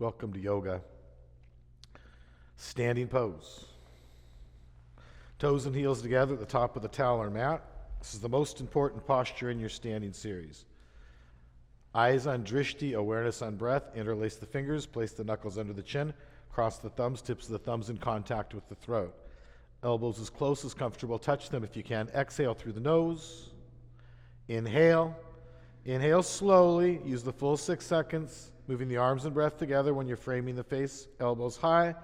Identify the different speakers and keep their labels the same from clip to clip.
Speaker 1: Welcome to yoga. Standing pose. Toes and heels together at the top of the towel or mat. This is the most important posture in your standing series. Eyes on drishti, awareness on breath. Interlace the fingers, place the knuckles under the chin, cross the thumbs, tips of the thumbs in contact with the throat. Elbows as close as comfortable, touch them if you can. Exhale through the nose. Inhale. Inhale slowly, use the full 6 seconds, moving the arms and breath together when you're framing the face, elbows high.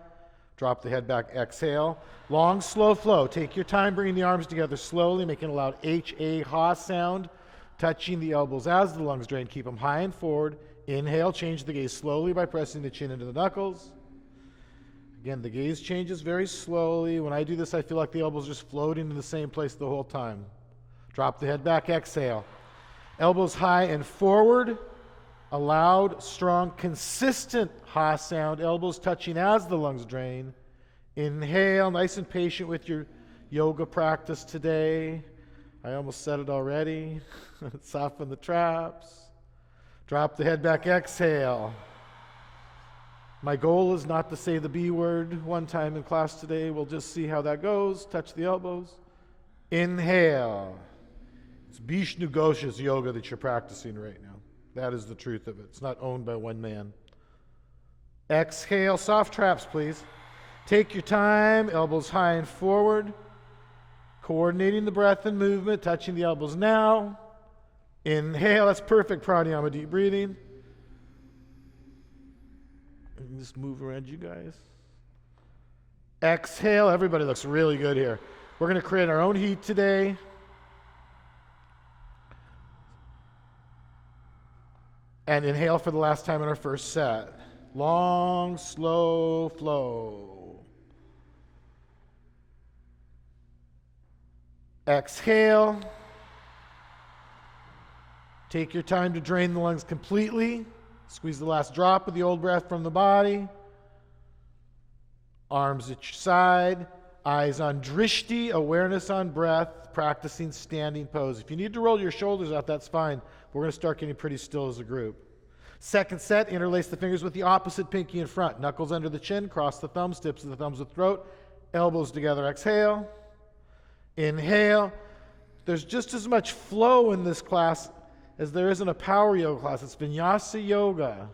Speaker 1: Drop the head back, exhale. Long, slow flow. Take your time, bringing the arms together slowly, making a loud H-A, ha sound, touching the elbows as the lungs drain. Keep them high and forward. Inhale, change the gaze slowly by pressing the chin into the knuckles. Again, the gaze changes very slowly. When I do this, I feel like the elbows are just floating in the same place the whole time. Drop the head back, exhale. Elbows high and forward. A loud, strong, consistent ha sound. Elbows touching as the lungs drain. Inhale, nice and patient with your yoga practice today. I almost said it already. Soften the traps. Drop the head back, exhale. My goal is not to say the B word one time in class today. We'll just see how that goes. Touch the elbows. Inhale. It's Bishnu Ghosh's yoga that you're practicing right now. That is the truth of it. It's not owned by one man. Exhale, soft traps, please. Take your time, elbows high and forward. Coordinating the breath and movement, touching the elbows now. Inhale, that's perfect pranayama, deep breathing. And just move around you guys. Exhale, everybody looks really good here. We're going to create our own heat today. And inhale for the last time in our first set. Long, slow flow. Exhale. Take your time to drain the lungs completely. Squeeze the last drop of the old breath from the body. Arms at your side. Eyes on drishti, awareness on breath, practicing standing pose. If you need to roll your shoulders out, that's fine. We're going to start getting pretty still as a group. Second set, interlace the fingers with the opposite pinky in front. Knuckles under the chin, cross the thumbs, tips of the thumbs with throat. Elbows together, exhale. Inhale. There's just as much flow in this class as there is in a power yoga class. It's vinyasa yoga.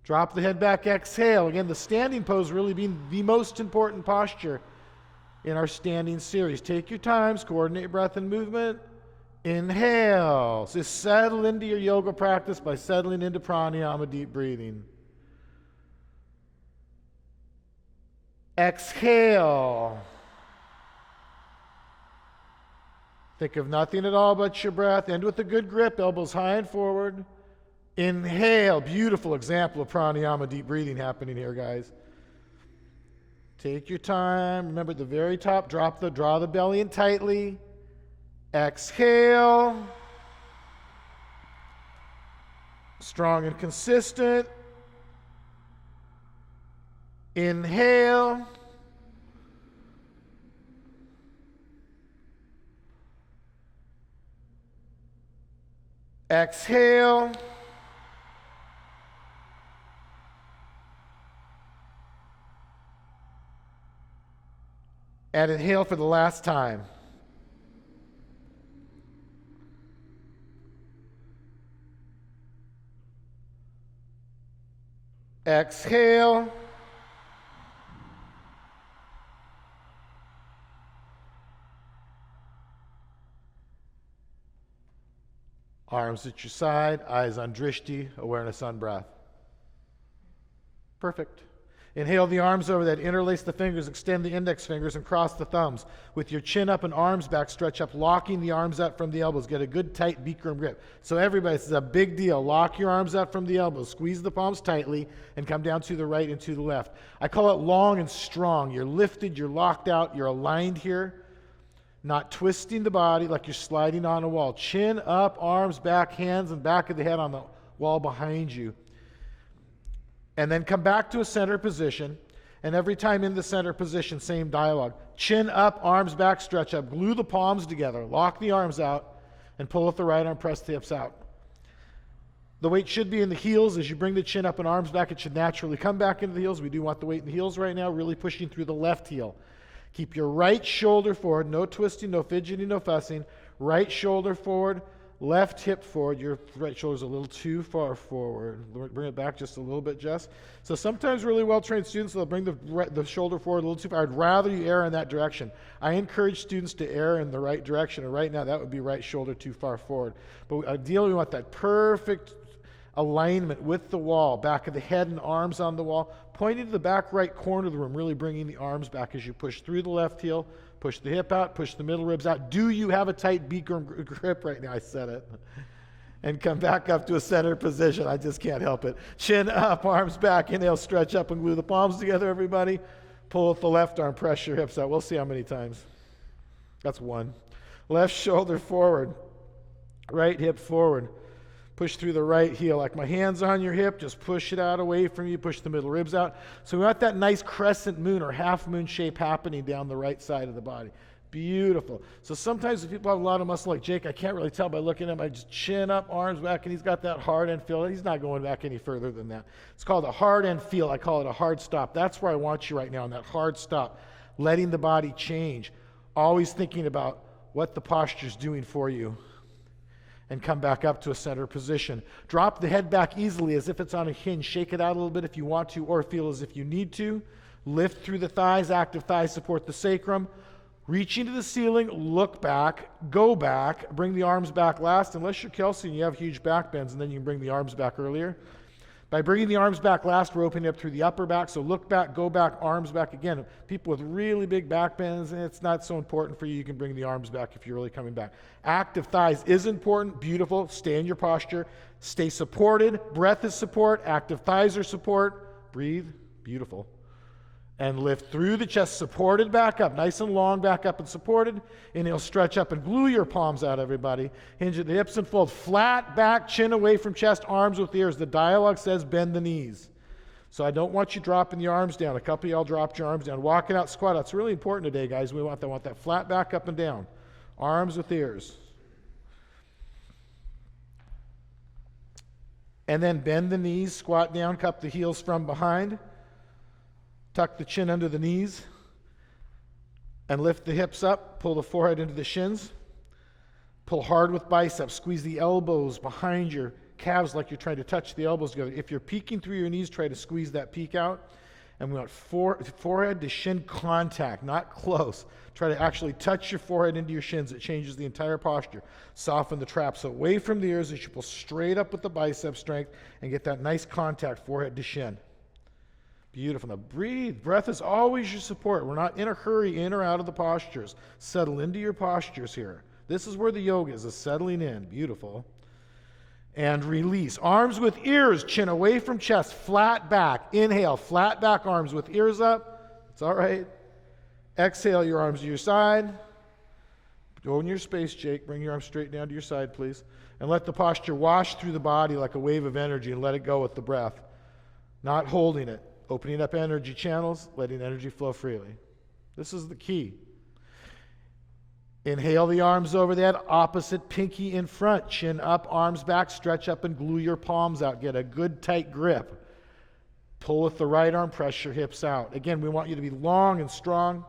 Speaker 1: Drop the head back, exhale. Again, the standing pose really being the most important posture in our standing series. Take your times, coordinate breath and movement. Inhale. So settle into your yoga practice by settling into pranayama, deep breathing. Exhale. Think of nothing at all but your breath. End with a good grip, elbows high and forward. Inhale. Beautiful example of pranayama, deep breathing happening here, guys. Take your time. Remember at the very top, draw the belly in tightly. Exhale. Strong and consistent. Inhale. Exhale. And inhale for the last time. Exhale. Arms at your side, eyes on drishti, awareness on breath. Perfect. Inhale the arms over that, interlace the fingers, extend the index fingers, and cross the thumbs. With your chin up and arms back, stretch up, locking the arms out from the elbows. Get a good tight Bikram grip. So everybody, this is a big deal. Lock your arms out from the elbows. Squeeze the palms tightly and come down to the right and to the left. I call it long and strong. You're lifted, you're locked out, you're aligned here. Not twisting the body like you're sliding on a wall. Chin up, arms back, hands and back of the head on the wall behind you. And then come back to a center position. And every time in the center position, same dialogue. Chin up, arms back, stretch up. Glue the palms together. Lock the arms out and pull with the right arm, press the hips out. The weight should be in the heels. As you bring the chin up and arms back, it should naturally come back into the heels. We do want the weight in the heels right now, really pushing through the left heel. Keep your right shoulder forward, no twisting, no fidgeting, no fussing. Right shoulder forward, left hip forward. Your right shoulder's a little too far forward. Bring it back just a little bit, Jess. So sometimes really well-trained students, they'll bring the shoulder forward a little too far. I'd rather you err in that direction. I encourage students to err in the right direction, and right now that would be right shoulder too far forward. But ideally we want that perfect alignment with the wall, back of the head and arms on the wall, pointing to the back right corner of the room, really bringing the arms back as you push through the left heel, push the hip out, push the middle ribs out. Do you have a tight Bikram grip right now? I said it. And come back up to a center position. I just can't help it. Chin up, arms back, inhale, stretch up and glue the palms together, everybody. Pull with the left arm, press your hips out. We'll see how many times. That's one. Left shoulder forward, right hip forward. Push through the right heel. Like my hand's on your hip, just push it out away from you, push the middle ribs out. So we want that nice crescent moon or half moon shape happening down the right side of the body. Beautiful. So sometimes if people have a lot of muscle like Jake, I can't really tell by looking at him. I just chin up, arms back, and he's got that hard end feel. He's not going back any further than that. It's called a hard end feel. I call it a hard stop. That's where I want you right now, in that hard stop, letting the body change, always thinking about what the posture's doing for you. And come back up to a center position. Drop the head back easily as if it's on a hinge. Shake it out a little bit if you want to or feel as if you need to. Lift through the thighs. Active thighs support the sacrum. Reaching to the ceiling, look back, go back, bring the arms back last, unless you're Kelsey and you have huge back bends, and then you can bring the arms back earlier. By bringing the arms back last, we're opening up through the upper back, so look back, go back, arms back. Again, people with really big back bends, it's not so important for you. You can bring the arms back if you're really coming back. Active thighs is important, beautiful. Stay in your posture. Stay supported. Breath is support. Active thighs are support. Breathe. Beautiful. And lift through the chest, supported back up, nice and long back up and supported. Inhale, stretch up and glue your palms out, everybody. Hinge at the hips and fold. Flat back, chin away from chest, arms with ears. The dialogue says bend the knees. So I don't want you dropping the arms down. A couple of y'all dropped your arms down. Walk it out, squat out. It's really important today, guys. We want that flat back up and down. Arms with ears. And then bend the knees, squat down, cup the heels from behind. Tuck the chin under the knees and lift the hips up. Pull the forehead into the shins. Pull hard with biceps. Squeeze the elbows behind your calves like you're trying to touch the elbows together. If you're peeking through your knees, try to squeeze that peak out. And we want forehead to shin contact, not close. Try to actually touch your forehead into your shins. It changes the entire posture. Soften the trap. So away from the ears as you pull straight up with the bicep strength and get that nice contact, forehead to shin. Beautiful. Now breathe. Breath is always your support. We're not in a hurry in or out of the postures. Settle into your postures here. This is where the yoga is settling in. Beautiful. And release. Arms with ears. Chin away from chest. Flat back. Inhale. Flat back arms with ears up. It's all right. Exhale your arms to your side. Go in your space, Jake. Bring your arms straight down to your side, please. And let the posture wash through the body like a wave of energy and let it go with the breath. Not holding it. Opening up energy channels, letting energy flow freely. This is the key. Inhale the arms over the head, opposite pinky in front, chin up, arms back, stretch up and glue your palms out. Get a good tight grip. Pull with the right arm, press your hips out. Again, we want you to be long and strong,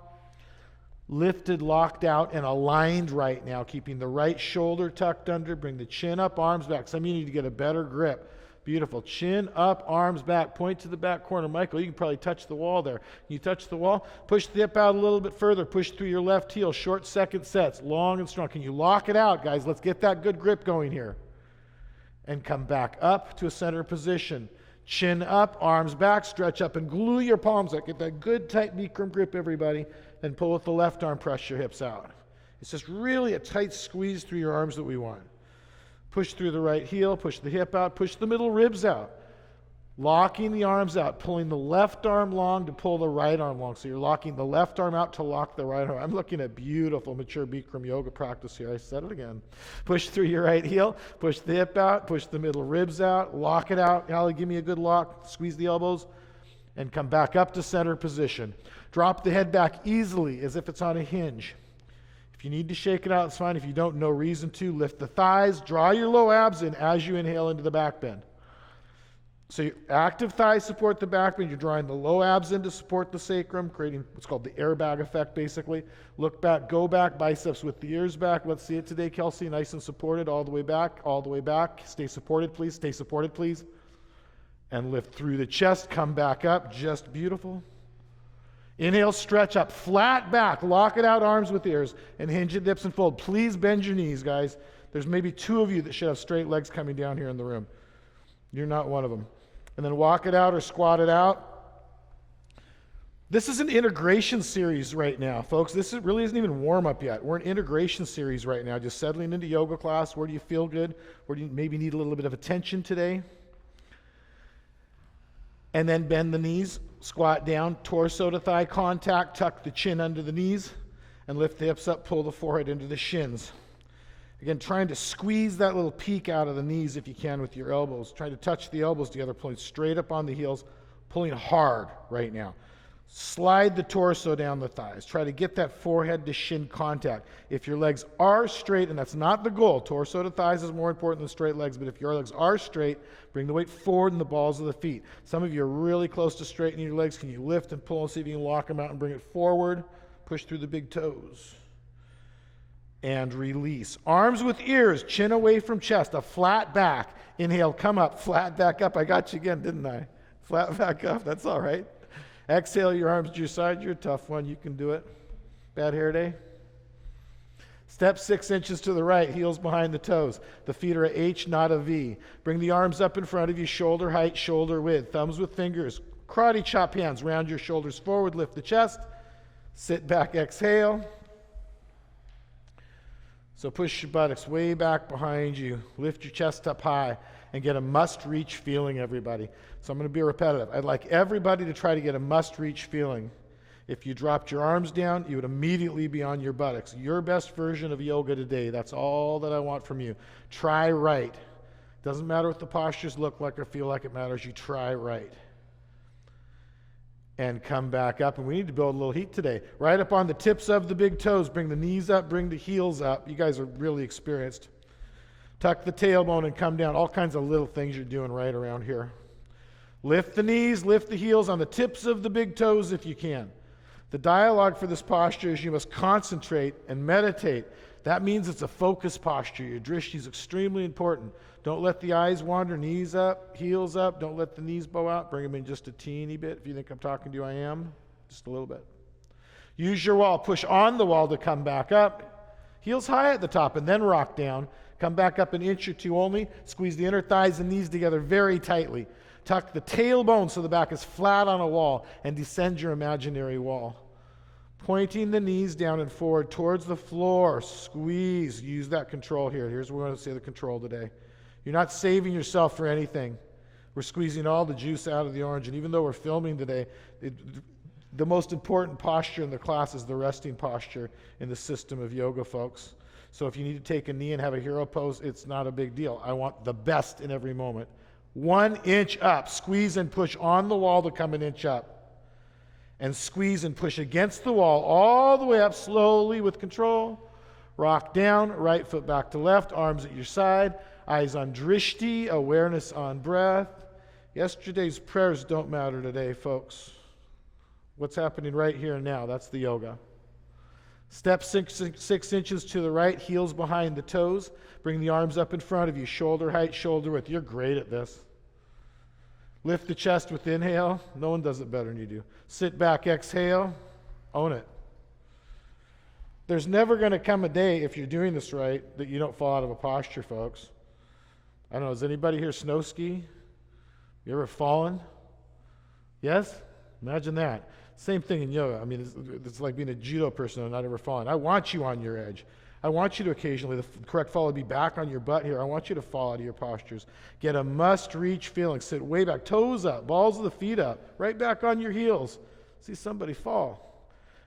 Speaker 1: lifted, locked out, and aligned right now, keeping the right shoulder tucked under. Bring the chin up, arms back. Some of you need to get a better grip. Beautiful. Chin up, arms back. Point to the back corner. Michael, you can probably touch the wall there. Can you touch the wall? Push the hip out a little bit further. Push through your left heel. Short second sets. Long and strong. Can you lock it out, guys? Let's get that good grip going here. And come back up to a center position. Chin up, arms back. Stretch up and glue your palms out. Get that good tight Bikram grip, everybody. Then pull with the left arm. Press your hips out. It's just really a tight squeeze through your arms that we want. Push through the right heel, push the hip out, push the middle ribs out. Locking the arms out, pulling the left arm long to pull the right arm long. So you're locking the left arm out to lock the right arm. I'm looking at beautiful, mature Bikram yoga practice here. I said it again. Push through your right heel, push the hip out, push the middle ribs out, lock it out. Allie, give me a good lock. Squeeze the elbows and come back up to center position. Drop the head back easily as if it's on a hinge. If you need to shake it out, it's fine. If you don't, no reason to. Lift the thighs, draw your low abs in as you inhale into the back bend. So your active thighs support the back bend. You're drawing the low abs in to support the sacrum, creating what's called the airbag effect, basically. Look back, go back, biceps with the ears back. Let's see it today, Kelsey. Nice and supported, all the way back, all the way back. Stay supported, please. Stay supported, please. And lift through the chest, come back up. Just beautiful. Inhale, stretch up, flat back, lock it out, arms with ears, and hinge at dips and fold. Please bend your knees, guys. There's maybe 2 of you that should have straight legs coming down here in the room. You're not one of them. And then walk it out or squat it out. This is an integration series right now, folks. This really isn't even warm-up yet. We're an integration series right now, just settling into yoga class. Where do you feel good? Where do you maybe need a little bit of attention today? And then bend the knees, squat down, torso to thigh contact, tuck the chin under the knees, and lift the hips up, pull the forehead into the shins. Again, trying to squeeze that little peak out of the knees if you can with your elbows. Trying to touch the elbows together, pulling straight up on the heels, pulling hard right now. Slide the torso down the thighs. Try to get that forehead to shin contact. If your legs are straight, and that's not the goal, torso to thighs is more important than straight legs, but if your legs are straight, bring the weight forward in the balls of the feet. Some of you are really close to straightening your legs. Can you lift and pull and see if you can lock them out and bring it forward? Push through the big toes. And release. Arms with ears, chin away from chest, a flat back. Inhale, come up, flat back up. I got you again, didn't I? Flat back up, that's all right. Exhale, your arms to your side. You're a tough one. You can do it. Bad hair day? Step 6 inches to the right, heels behind the toes. The feet are a H, not a V. Bring the arms up in front of you, shoulder height, shoulder width. Thumbs with fingers. Karate chop hands. Round your shoulders forward, lift the chest. Sit back, exhale. So push your buttocks way back behind you. Lift your chest up high and get a must-reach feeling, everybody. So I'm going to be repetitive. I'd like everybody to try to get a must-reach feeling. If you dropped your arms down, you would immediately be on your buttocks. Your best version of yoga today. That's all that I want from you. Try right. Doesn't matter what the postures look like or feel like. It matters you try right. And come back up. And we need to build a little heat today. Right up on the tips of the big toes. Bring the knees up. Bring the heels up. You guys are really experienced. Tuck the tailbone and come down. All kinds of little things you're doing right around here. Lift the knees, lift the heels on the tips of the big toes if you can. The dialogue for this posture is you must concentrate and meditate. That means it's a focused posture. Your drishti is extremely important. Don't let the eyes wander. Knees up, heels up. Don't let the knees bow out. Bring them in just a teeny bit. If you think I'm talking to you, I am. Just a little bit. Use your wall. Push on the wall to come back up. Heels high at the top and then rock down. Come back up an inch or two only. Squeeze the inner thighs and knees together very tightly. Tuck the tailbone so the back is flat on a wall and descend your imaginary wall. Pointing the knees down and forward towards the floor. Squeeze. Use that control here. Here's where we're going to say the control today. You're not saving yourself for anything. We're squeezing all the juice out of the orange. And even though we're filming today, the most important posture in the class is the resting posture in the system of yoga, folks. So if you need to take a knee and have a hero pose, it's not a big deal. I want the best in every moment. 1 inch up. Squeeze and push on the wall to come an inch up. And squeeze and push against the wall all the way up slowly with control. Rock down, right foot back to left, arms at your side, eyes on drishti, awareness on breath. Yesterday's prayers don't matter today, folks. What's happening right here and now, that's the yoga. Step 6 inches to the right, heels behind the toes. Bring the arms up in front of you, shoulder height, shoulder width. You're great at this. Lift the chest with inhale. No one does it better than you do. Sit back, exhale. Own it. There's never going to come a day, if you're doing this right, that you don't fall out of a posture, folks. I don't know, does anybody here snow ski? You ever fallen? Yes? Imagine that. Same thing in yoga. I mean, it's like being a judo person and not ever falling. I want you on your edge. I want you to occasionally, the correct fall would be back on your butt here. I want you to fall out of your postures. Get a must-reach feeling. Sit way back, toes up, balls of the feet up, right back on your heels. See somebody fall.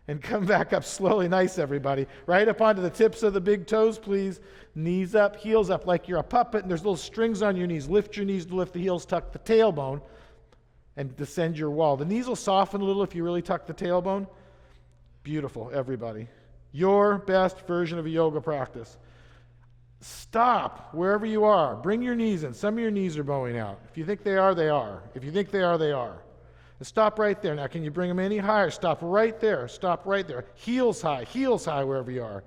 Speaker 1: And come back up slowly. Nice, everybody. Right up onto the tips of the big toes, please. Knees up, heels up, like you're a puppet and there's little strings on your knees. Lift your knees to lift the heels, tuck the tailbone, and descend your wall. The knees will soften a little if you really tuck the tailbone. Beautiful, everybody. Your best version of a yoga practice. Stop wherever you are. Bring your knees in. Some of your knees are bowing out. If you think they are, they are. If you think they are, they are. And stop right there. Now, can you bring them any higher? Stop right there. Stop right there. Heels high wherever you are.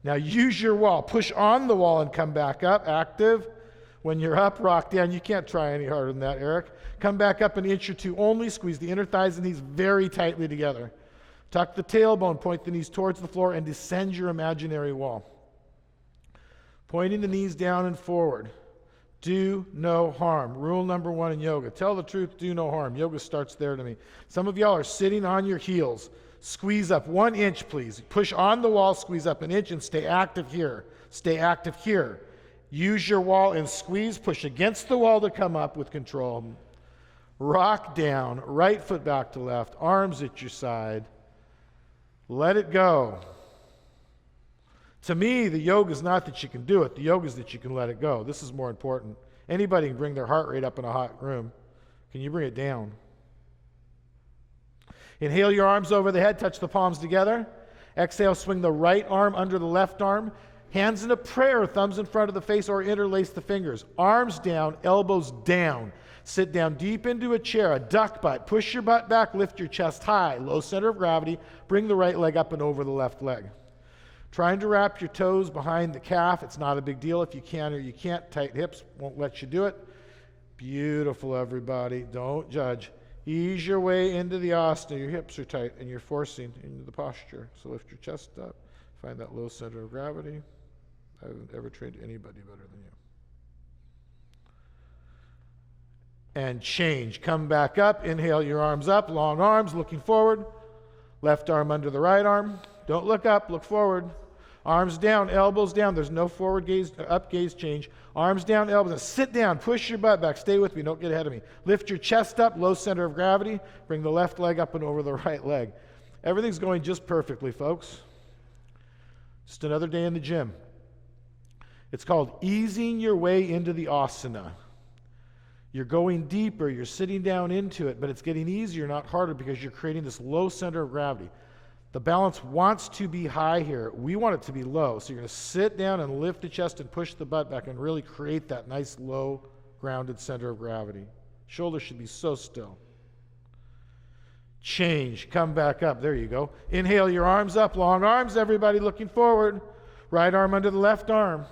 Speaker 1: Now, use your wall. Push on the wall and come back up. Active. When you're up, rock down. You can't try any harder than that, Eric. Come back up an inch or two only. Squeeze the inner thighs and knees very tightly together. Tuck the tailbone. Point the knees towards the floor and descend your imaginary wall. Pointing the knees down and forward. Do no harm. Rule number 1 in yoga. Tell the truth, do no harm. Yoga starts there to me. Some of y'all are sitting on your heels. Squeeze up 1 inch, please. Push on the wall, squeeze up an inch, and stay active here. Stay active here. Use your wall and squeeze. Push against the wall to come up with control. Rock down. Right foot back to left. Arms at your side. Let it go. To me, the yoga is not that you can do it. The yoga is that you can let it go. This is more important. Anybody can bring their heart rate up in a hot room. Can you bring it down? Inhale your arms over the head. Touch the palms together. Exhale, swing the right arm under the left arm. Hands in a prayer, thumbs in front of the face, or interlace the fingers. Arms down, elbows down. Sit down deep into a chair, a duck butt. Push your butt back, lift your chest high. Low center of gravity. Bring the right leg up and over the left leg. Trying to wrap your toes behind the calf. It's not a big deal if you can or you can't. Tight hips won't let you do it. Beautiful, everybody. Don't judge. Ease your way into the asana. Your hips are tight and you're forcing into the posture. So lift your chest up. Find that low center of gravity. I haven't ever trained anybody better than you. And change. Come back up. Inhale your arms up. Long arms, looking forward. Left arm under the right arm. Don't look up, look forward. Arms down, elbows down. There's no forward gaze, up gaze change. Arms down, elbows down. Sit down, push your butt back. Stay with me, don't get ahead of me. Lift your chest up, low center of gravity. Bring the left leg up and over the right leg. Everything's going just perfectly, folks. Just another day in the gym. It's called easing your way into the asana. You're going deeper, you're sitting down into it, but it's getting easier, not harder, because you're creating this low center of gravity. The balance wants to be high here. We want it to be low. So you're going to sit down and lift the chest and push the butt back and really create that nice low grounded center of gravity. Shoulders should be so still. Change. Come back up. There you go. Inhale your arms up. Long arms. Everybody looking forward. Right arm under the left arm.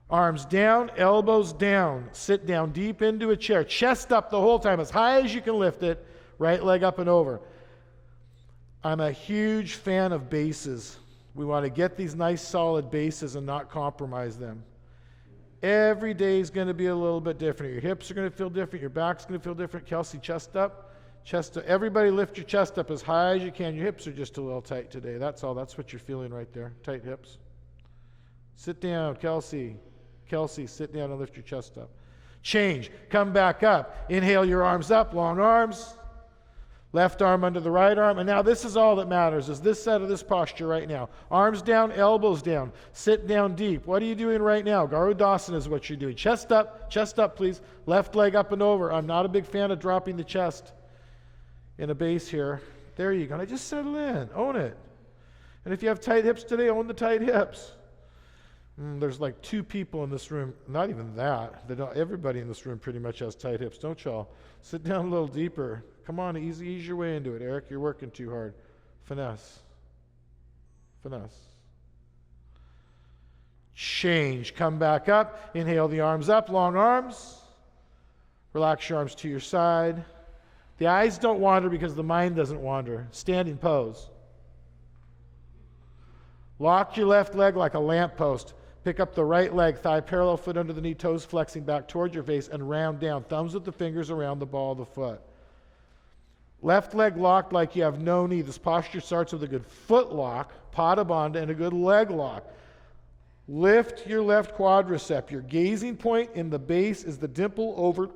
Speaker 1: Arms down. Elbows down. Sit down deep into a chair. Chest up the whole time as high as you can lift it. Right leg up and over. I'm a huge fan of bases. We want to get these nice solid bases and not compromise them. Every day is going to be a little bit different. Your hips are going to feel different. Your back's going to feel different. Kelsey, chest up. Chest up. Everybody lift your chest up as high as you can. Your hips are just a little tight today. That's all. That's what you're feeling right there. Tight hips. Sit down, Kelsey. Kelsey, sit down and lift your chest up. Change. Come back up. Inhale your arms up. Long arms. Left arm under the right arm. And now this is all that matters, is this set of this posture right now. Arms down, elbows down. Sit down deep. What are you doing right now? Garudasana is what you're doing. Chest up, please. Left leg up and over. I'm not a big fan of dropping the chest in a base here. There you go. Now just settle in. Own it. And if you have tight hips today, own the tight hips. There's like 2 people in this room. Not even that. Everybody in this room pretty much has tight hips, don't y'all? Sit down a little deeper. Come on, ease your way into it, Eric. You're working too hard. Finesse. Finesse. Change. Come back up. Inhale the arms up. Long arms. Relax your arms to your side. The eyes don't wander because the mind doesn't wander. Standing pose. Lock your left leg like a lamppost. Pick up the right leg, thigh parallel, foot under the knee, toes flexing back towards your face, and round down. Thumbs with the fingers around the ball of the foot. Left leg locked like you have no knee. This posture starts with a good foot lock, pada bandha, and a good leg lock. Lift your left quadricep. Your gazing point in the base is the dimple over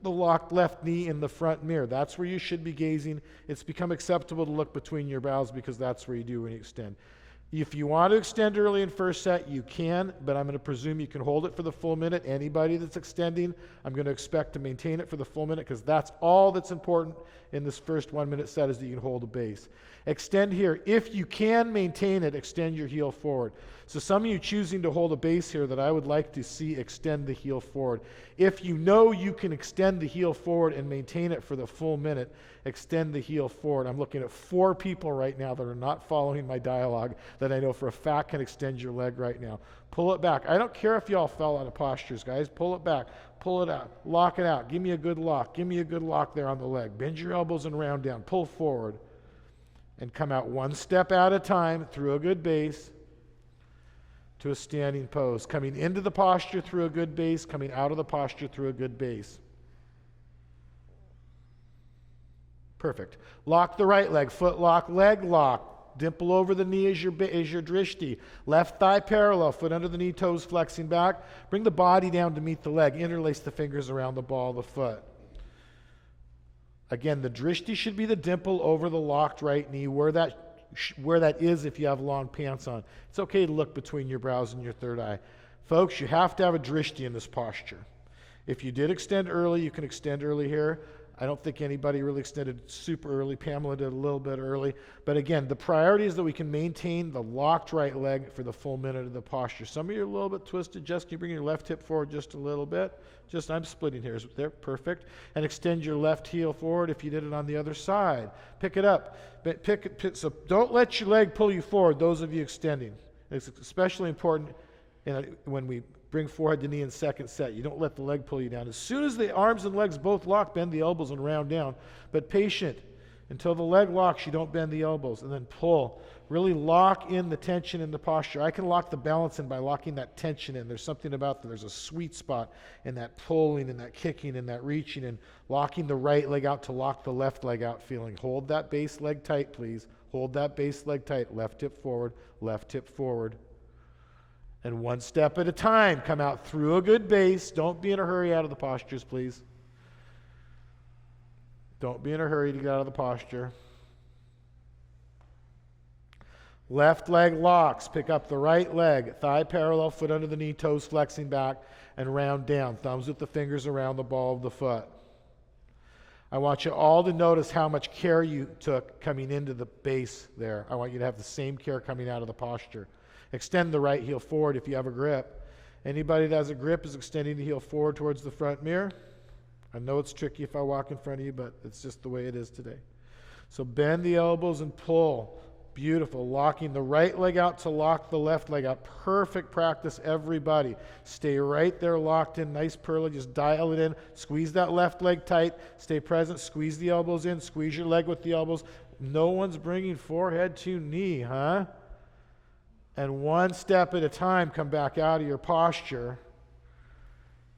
Speaker 1: the locked left knee in the front mirror. That's where you should be gazing. It's become acceptable to look between your brows because that's where you do when you extend. If you want to extend early in first set, you can, but I'm going to presume you can hold it for the full minute. Anybody that's extending, I'm going to expect to maintain it for the full minute, because that's all that's important in this first 1 minute set, is that you can hold a base. Extend here. If you can maintain it, extend your heel forward. So some of you choosing to hold a base here that I would like to see extend the heel forward. If you know you can extend the heel forward and maintain it for the full minute, extend the heel forward. I'm looking at 4 people right now that are not following my dialogue that I know for a fact can extend your leg right now. Pull it back. I don't care if y'all fell out of postures, guys. Pull it back. Pull it out. Lock it out. Give me a good lock. Give me a good lock there on the leg. Bend your elbows and round down. Pull forward. And come out one step at a time through a good base to a standing pose. Coming into the posture through a good base, coming out of the posture through a good base. Perfect. Lock the right leg, foot lock, leg lock. Dimple over the knee as your drishti. Left thigh parallel, foot under the knee, toes flexing back. Bring the body down to meet the leg. Interlace the fingers around the ball of the foot. Again, the drishti should be the dimple over the locked right knee, where that is if you have long pants on. It's okay to look between your brows and your third eye. Folks, you have to have a drishti in this posture. If you did extend early, you can extend early here. I don't think anybody really extended super early. Pamela did a little bit early. But again, the priority is that we can maintain the locked right leg for the full minute of the posture. Some of you are a little bit twisted. Just can you bring your left hip forward just a little bit? I'm splitting here. There, perfect. And extend your left heel forward if you did it on the other side. Pick it up. So don't let your leg pull you forward, those of you extending. It's especially important when we bring forehead to knee in second set. You don't let the leg pull you down. As soon as the arms and legs both lock, bend the elbows and round down. But patient. Until the leg locks, you don't bend the elbows. And then pull. Really lock in the tension in the posture. I can lock the balance in by locking that tension in. There's something about that. There's a sweet spot in that pulling and that kicking and that reaching and locking the right leg out to lock the left leg out feeling. Hold that base leg tight, please. Hold that base leg tight. Left hip forward. Left hip forward. And one step at a time, come out through a good base. Don't be in a hurry out of the postures, please. Don't be in a hurry to get out of the posture. Left leg locks. Pick up the right leg. Thigh parallel, foot under the knee, toes flexing back, and round down. Thumbs with the fingers around the ball of the foot. I want you all to notice how much care you took coming into the base there. I want you to have the same care coming out of the posture. Extend the right heel forward if you have a grip. Anybody that has a grip is extending the heel forward towards the front mirror. I know it's tricky if I walk in front of you, but it's just the way it is today. So bend the elbows and pull. Beautiful. Locking the right leg out to lock the left leg out. Perfect practice, everybody. Stay right there locked in. Nice pearly. Just dial it in. Squeeze that left leg tight. Stay present. Squeeze the elbows in. Squeeze your leg with the elbows. No one's bringing forehead to knee, huh? And one step at a time, come back out of your posture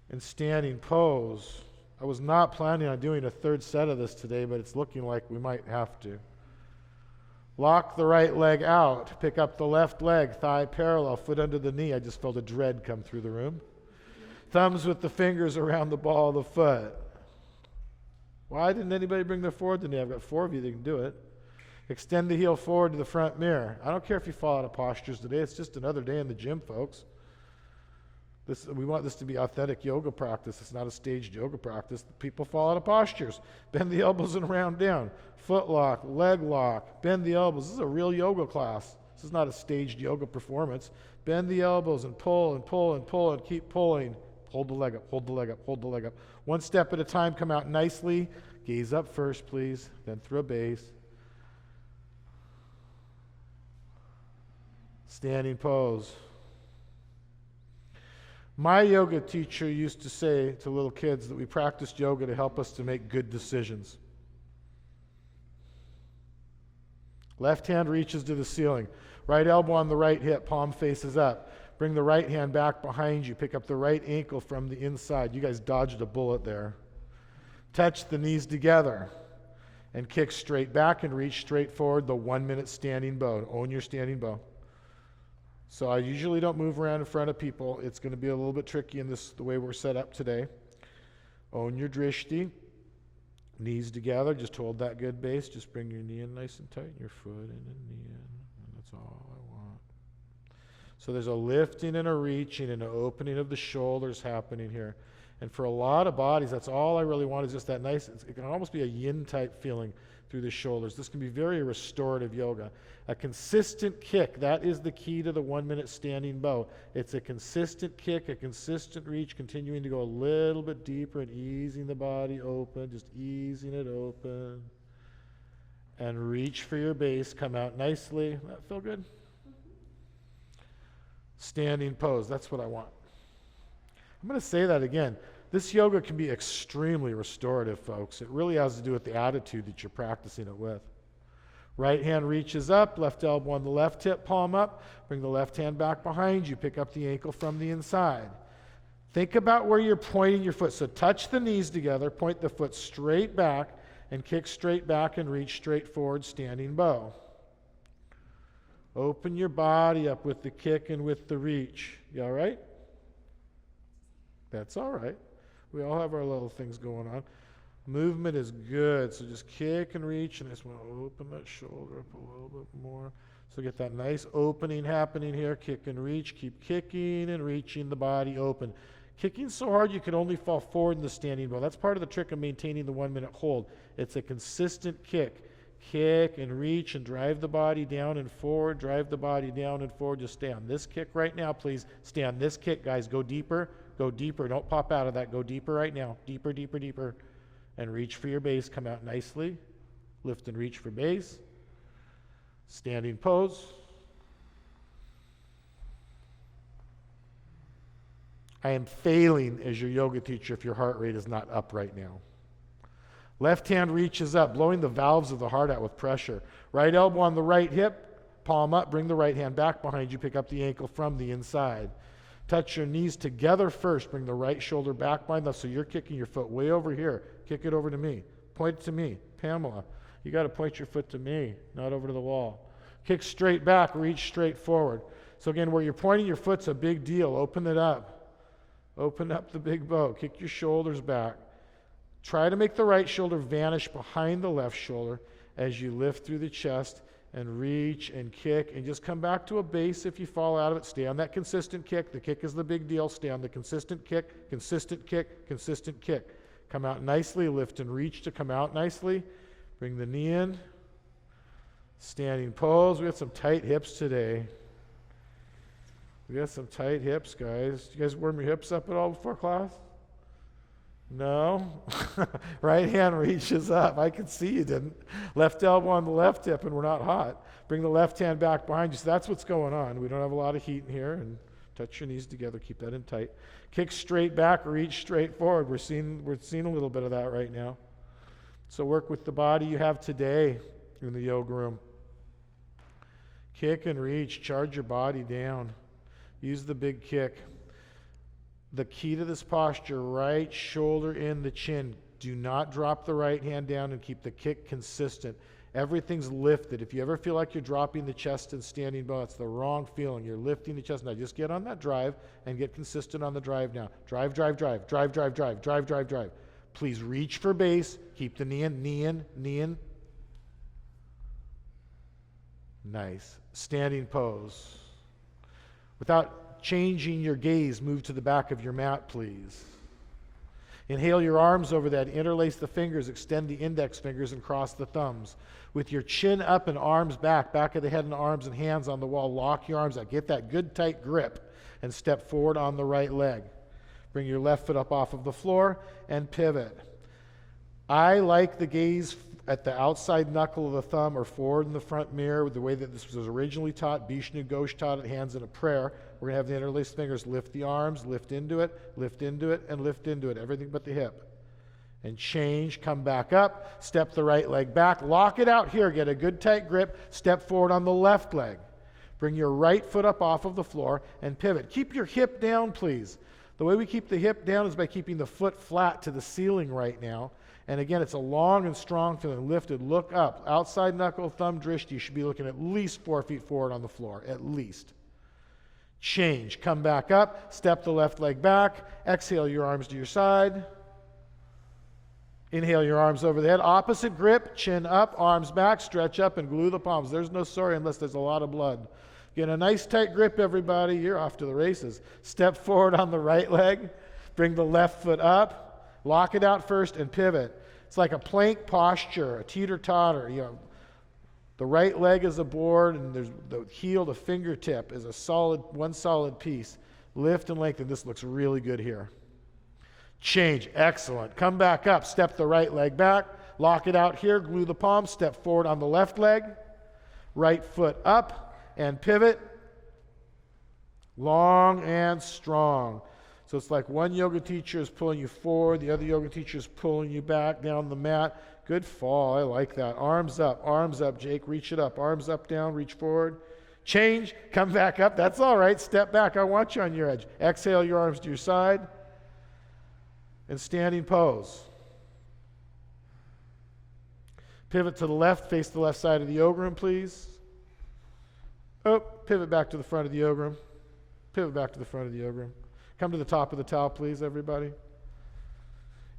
Speaker 1: in standing pose. I was not planning on doing a third set of this today, but it's looking like we might have to. Lock the right leg out. Pick up the left leg, thigh parallel, foot under the knee. I just felt a dread come through the room. Thumbs with the fingers around the ball of the foot. Why didn't anybody bring their forward to knee? I've got 4 of you that can do it. Extend the heel forward to the front mirror. I don't care if you fall out of postures today. It's just another day in the gym, folks. We want this to be authentic yoga practice. It's not a staged yoga practice. People fall out of postures. Bend the elbows and round down. Foot lock, leg lock, bend the elbows. This is a real yoga class. This is not a staged yoga performance. Bend the elbows and pull and pull and pull and keep pulling. Hold the leg up, hold the leg up, hold the leg up. One step at a time, come out nicely. Gaze up first, please, then through a base. Standing pose. My yoga teacher used to say to little kids that we practiced yoga to help us to make good decisions. Left hand reaches to the ceiling. Right elbow on the right hip, palm faces up. Bring the right hand back behind you. Pick up the right ankle from the inside. You guys dodged a bullet there. Touch the knees together and kick straight back and reach straight forward. The 1 minute standing bow. Own your standing bow. So I usually don't move around in front of people. It's going to be a little bit tricky in the way we're set up today. Own your drishti. Knees together. Just hold that good base. Just bring your knee in nice and tight. And your foot in and knee in. And that's all I want. So there's a lifting and a reaching and an opening of the shoulders happening here. And for a lot of bodies, that's all I really want is just that nice, it can almost be a yin type feeling through the shoulders. This can be very restorative yoga. A consistent kick, that is the key to the 1 minute standing bow. It's a consistent kick, a consistent reach, continuing to go a little bit deeper and easing the body open, just easing it open. And reach for your base, come out nicely. That feel good? Standing pose, that's what I want. I'm going to say that again. This yoga can be extremely restorative, folks. It really has to do with the attitude that you're practicing it with. Right hand reaches up, left elbow on the left hip, palm up. Bring the left hand back behind you. Pick up the ankle from the inside. Think about where you're pointing your foot. So touch the knees together, point the foot straight back, and kick straight back and reach straight forward, standing bow. Open your body up with the kick and with the reach. You all right? That's all right. We all have our little things going on. Movement is good, so just kick and reach, and I just want to open that shoulder up a little bit more. So get that nice opening happening here. Kick and reach. Keep kicking and reaching the body open. Kicking so hard you can only fall forward in the standing bow. That's part of the trick of maintaining the 1 minute hold. It's a consistent kick. Kick and reach and drive the body down and forward. Drive the body down and forward. Just stay on this kick right now, please. Stay on this kick, guys. Go deeper. Go deeper. Don't pop out of that. Go deeper right now. Deeper, deeper, deeper. And reach for your base. Come out nicely. Lift and reach for base. Standing pose. I am failing as your yoga teacher if your heart rate is not up right now. Left hand reaches up, blowing the valves of the heart out with pressure. Right elbow on the right hip, palm up, bring the right hand back behind you, pick up the ankle from the inside. Touch your knees together first, bring the right shoulder back behind us so you're kicking your foot way over here. Kick it over to me. Point it to me. Pamela, you got to point your foot to me, not over to the wall. Kick straight back, reach straight forward. So again, where you're pointing your foot's a big deal. Open it up. Open up the big bow. Kick your shoulders back. Try to make the right shoulder vanish behind the left shoulder as you lift through the chest and reach and kick and just come back to a base if you fall out of it. Stay on that consistent kick. The kick is the big deal. Stay on the consistent kick, consistent kick, consistent kick. Come out nicely. Lift and reach to come out nicely. Bring the knee in. Standing pose. We got some tight hips today. We got some tight hips, guys. You guys warm your hips up at all before class? No? Right hand reaches up. I can see you didn't. Left elbow on the left hip, and we're not hot. Bring the left hand back behind you. So that's what's going on. We don't have a lot of heat in here. And touch your knees together. Keep that in tight. Kick straight back. Reach straight forward. We're seeing a little bit of that right now. So work with the body you have today in the yoga room. Kick and reach. Charge your body down. Use the big kick. The key to this posture, right shoulder in the chin. Do not drop the right hand down and keep the kick consistent. Everything's lifted. If you ever feel like you're dropping the chest and standing bow, it's the wrong feeling. You're lifting the chest. Now just get on that drive and get consistent on the drive now. Drive, drive, drive, drive, drive, drive, drive, drive, drive. Please reach for base. Keep the knee in, knee in, knee in. Nice. Standing pose. Without changing your gaze, move to the back of your mat, please. Inhale your arms over that. Interlace the fingers. Extend the index fingers and cross the thumbs. With your chin up and arms back of the head and arms and hands on the wall, lock your arms out. Get that good tight grip and step forward on the right leg. Bring your left foot up off of the floor and pivot. I like the gaze at the outside knuckle of the thumb or forward in the front mirror, the way that this was originally taught. Bishnu, Ghosh taught it, hands in a prayer. We're going to have the interlaced fingers. Lift the arms, lift into it, and lift into it. Everything but the hip. And change, come back up, step the right leg back, lock it out here, get a good tight grip, step forward on the left leg. Bring your right foot up off of the floor and pivot. Keep your hip down, please. The way we keep the hip down is by keeping the foot flat to the ceiling right now. And again, it's a long and strong feeling. Lifted, look up. Outside knuckle, thumb, drishti. You should be looking at least 4 feet forward on the floor, at least. Change, come back up, step the left leg back, exhale your arms to your side. Inhale your arms over the head. Opposite grip, chin up, arms back, stretch up and glue the palms. There's no sorry unless there's a lot of blood. Get a nice tight grip, everybody. You're off to the races. Step forward on the right leg. Bring the left foot up. Lock it out first and pivot. It's like a plank posture, a teeter-totter. You know, the right leg is a board, and there's the heel to fingertip is one solid piece. Lift and lengthen. This looks really good here. Change. Excellent. Come back up. Step the right leg back. Lock it out here. Glue the palms. Step forward on the left leg. Right foot up and pivot. Long and strong. So it's like one yoga teacher is pulling you forward. The other yoga teacher is pulling you back down the mat. Good fall. I like that. Arms up, Jake. Reach it up. Arms up, down. Reach forward. Change. Come back up. That's all right. Step back. I want you on your edge. Exhale your arms to your side. And standing pose. Pivot to the left. Face the left side of the yoga room, please. Oh, pivot back to the front of the yoga room. Pivot back to the front of the yoga room. Come to the top of the towel, please, everybody.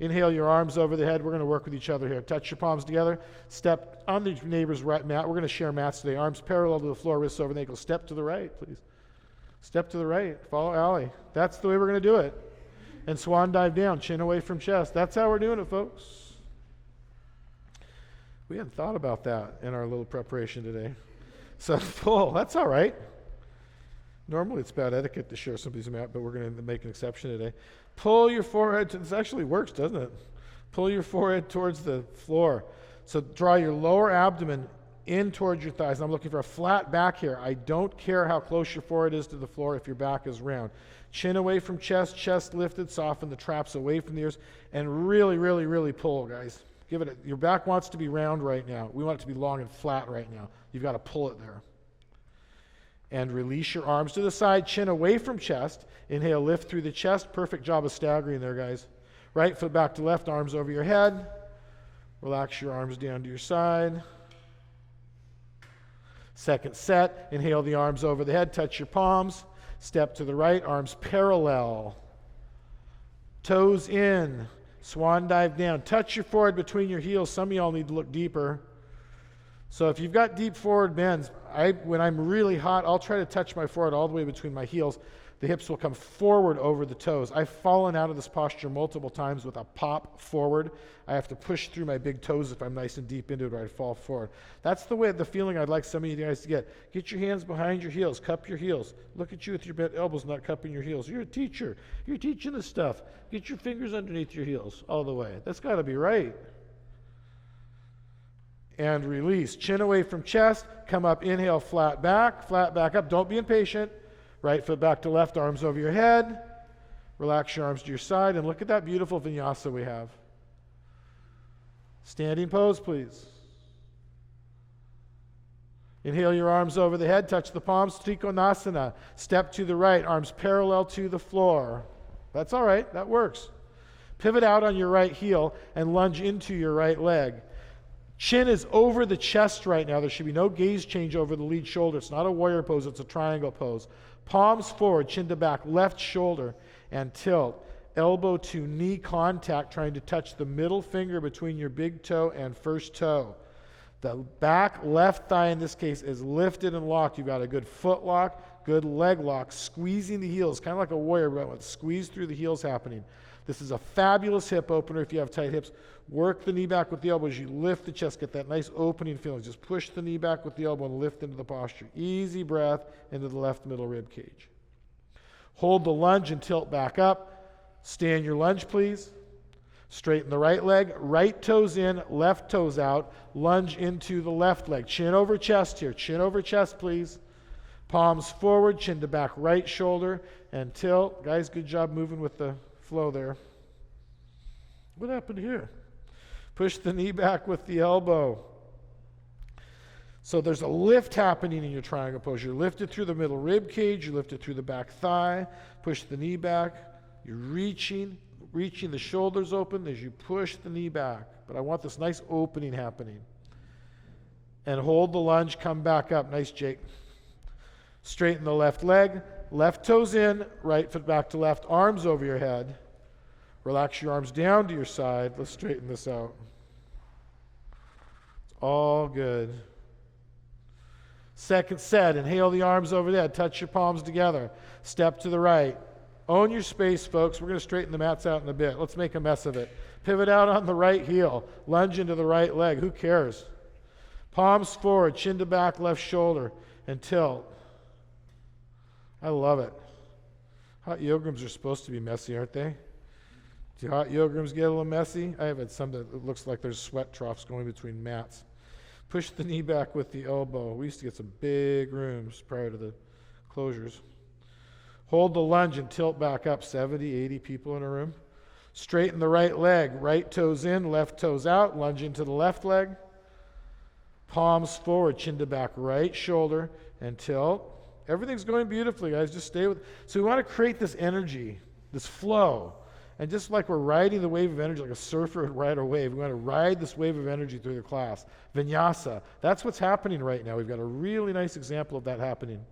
Speaker 1: Inhale your arms over the head. We're going to work with each other here. Touch your palms together. Step on the neighbor's right mat. We're going to share mats today. Arms parallel to the floor, wrists over the ankles. Step to the right, please. Step to the right. Follow Allie. That's the way we're going to do it. And swan dive down, chin away from chest. That's how we're doing it, folks. We hadn't thought about that in our little preparation today. So pull. That's all right. Normally it's bad etiquette to share somebody's mat, but we're going to make an exception today. Pull your forehead. This actually works, doesn't it? Pull your forehead towards the floor. So draw your lower abdomen in towards your thighs. I'm looking for a flat back here. I don't care how close your forehead is to the floor if your back is round. Chin away from chest, chest lifted, soften the traps away from the ears, and really, really, really pull, guys. Give it your back wants to be round right now. We want it to be long and flat right now. You've got to pull it there. And release your arms to the side, chin away from chest. Inhale, lift through the chest. Perfect job of staggering there, guys. Right foot back to left, arms over your head. Relax your arms down to your side. Second set, inhale the arms over the head, touch your palms. Step to the right, arms parallel. Toes in, swan dive down. Touch your forehead between your heels. Some of y'all need to look deeper. So if you've got deep forward bends, when I'm really hot, I'll try to touch my forehead all the way between my heels. The hips will come forward over the toes. I've fallen out of this posture multiple times with a pop forward. I have to push through my big toes if I'm nice and deep into it, or I fall forward. That's the feeling I'd like some of you guys to get. Get your hands behind your heels. Cup your heels. Look at you with your bent elbows not cupping your heels. You're a teacher. You're teaching this stuff. Get your fingers underneath your heels all the way. That's got to be right. And release. Chin away from chest. Come up. Inhale, flat back up. Don't be impatient. Right foot back to left, arms over your head. Relax your arms to your side. And look at that beautiful vinyasa we have. Standing pose, please. Inhale your arms over the head. Touch the palms. Trikonasana. Step to the right. Arms parallel to the floor. That's all right. That works. Pivot out on your right heel and lunge into your right leg. Chin is over the chest right now. There should be no gaze change over the lead shoulder. It's not a warrior pose. It's a triangle pose. Palms forward, chin to back, left shoulder, and tilt. Elbow to knee contact, trying to touch the middle finger between your big toe and first toe. The back left thigh in this case is lifted and locked. You've got a good foot lock, good leg lock, squeezing the heels, kind of like a warrior, but with squeeze through the heels happening. This is a fabulous hip opener if you have tight hips. Work the knee back with the elbow as you lift the chest. Get that nice opening feeling. Just push the knee back with the elbow and lift into the posture. Easy breath into the left middle rib cage. Hold the lunge and tilt back up. Stay in your lunge, please. Straighten the right leg. Right toes in, left toes out. Lunge into the left leg. Chin over chest here. Chin over chest, please. Palms forward, chin to back, right shoulder, and tilt. Guys, good job moving with the flow there. What happened here? Push the knee back with the elbow. So there's a lift happening in your triangle pose. You're lifted through the middle rib cage. You're lifted through the back thigh. Push the knee back. You're reaching the shoulders open as you push the knee back. But I want this nice opening happening. And hold the lunge. Come back up. Nice, Jake. Straighten the left leg. Left toes in, right foot back to left, arms over your head. Relax your arms down to your side. Let's straighten this out. It's all good. Second set, inhale the arms over the head, touch your palms together, step to the right. Own your space, folks. We're going to straighten the mats out in a bit. Let's make a mess of it. Pivot out on the right heel, lunge into the right leg. Who cares? Palms forward, chin to back, left shoulder, and tilt. I love it. Hot yogams are supposed to be messy, aren't they? Do hot yogams get a little messy? I have had some that it looks like there's sweat troughs going between mats. Push the knee back with the elbow. We used to get some big rooms prior to the closures. Hold the lunge and tilt back up. 70, 80 people in a room. Straighten the right leg. Right toes in, left toes out. Lunge into the left leg. Palms forward, chin to back, right shoulder, and tilt. Everything's going beautifully, guys. Just stay with. So we want to create this energy, this flow. And just like we're riding the wave of energy, like a surfer would ride a wave, we want to ride this wave of energy through the class. Vinyasa. That's what's happening right now. We've got a really nice example of that happening.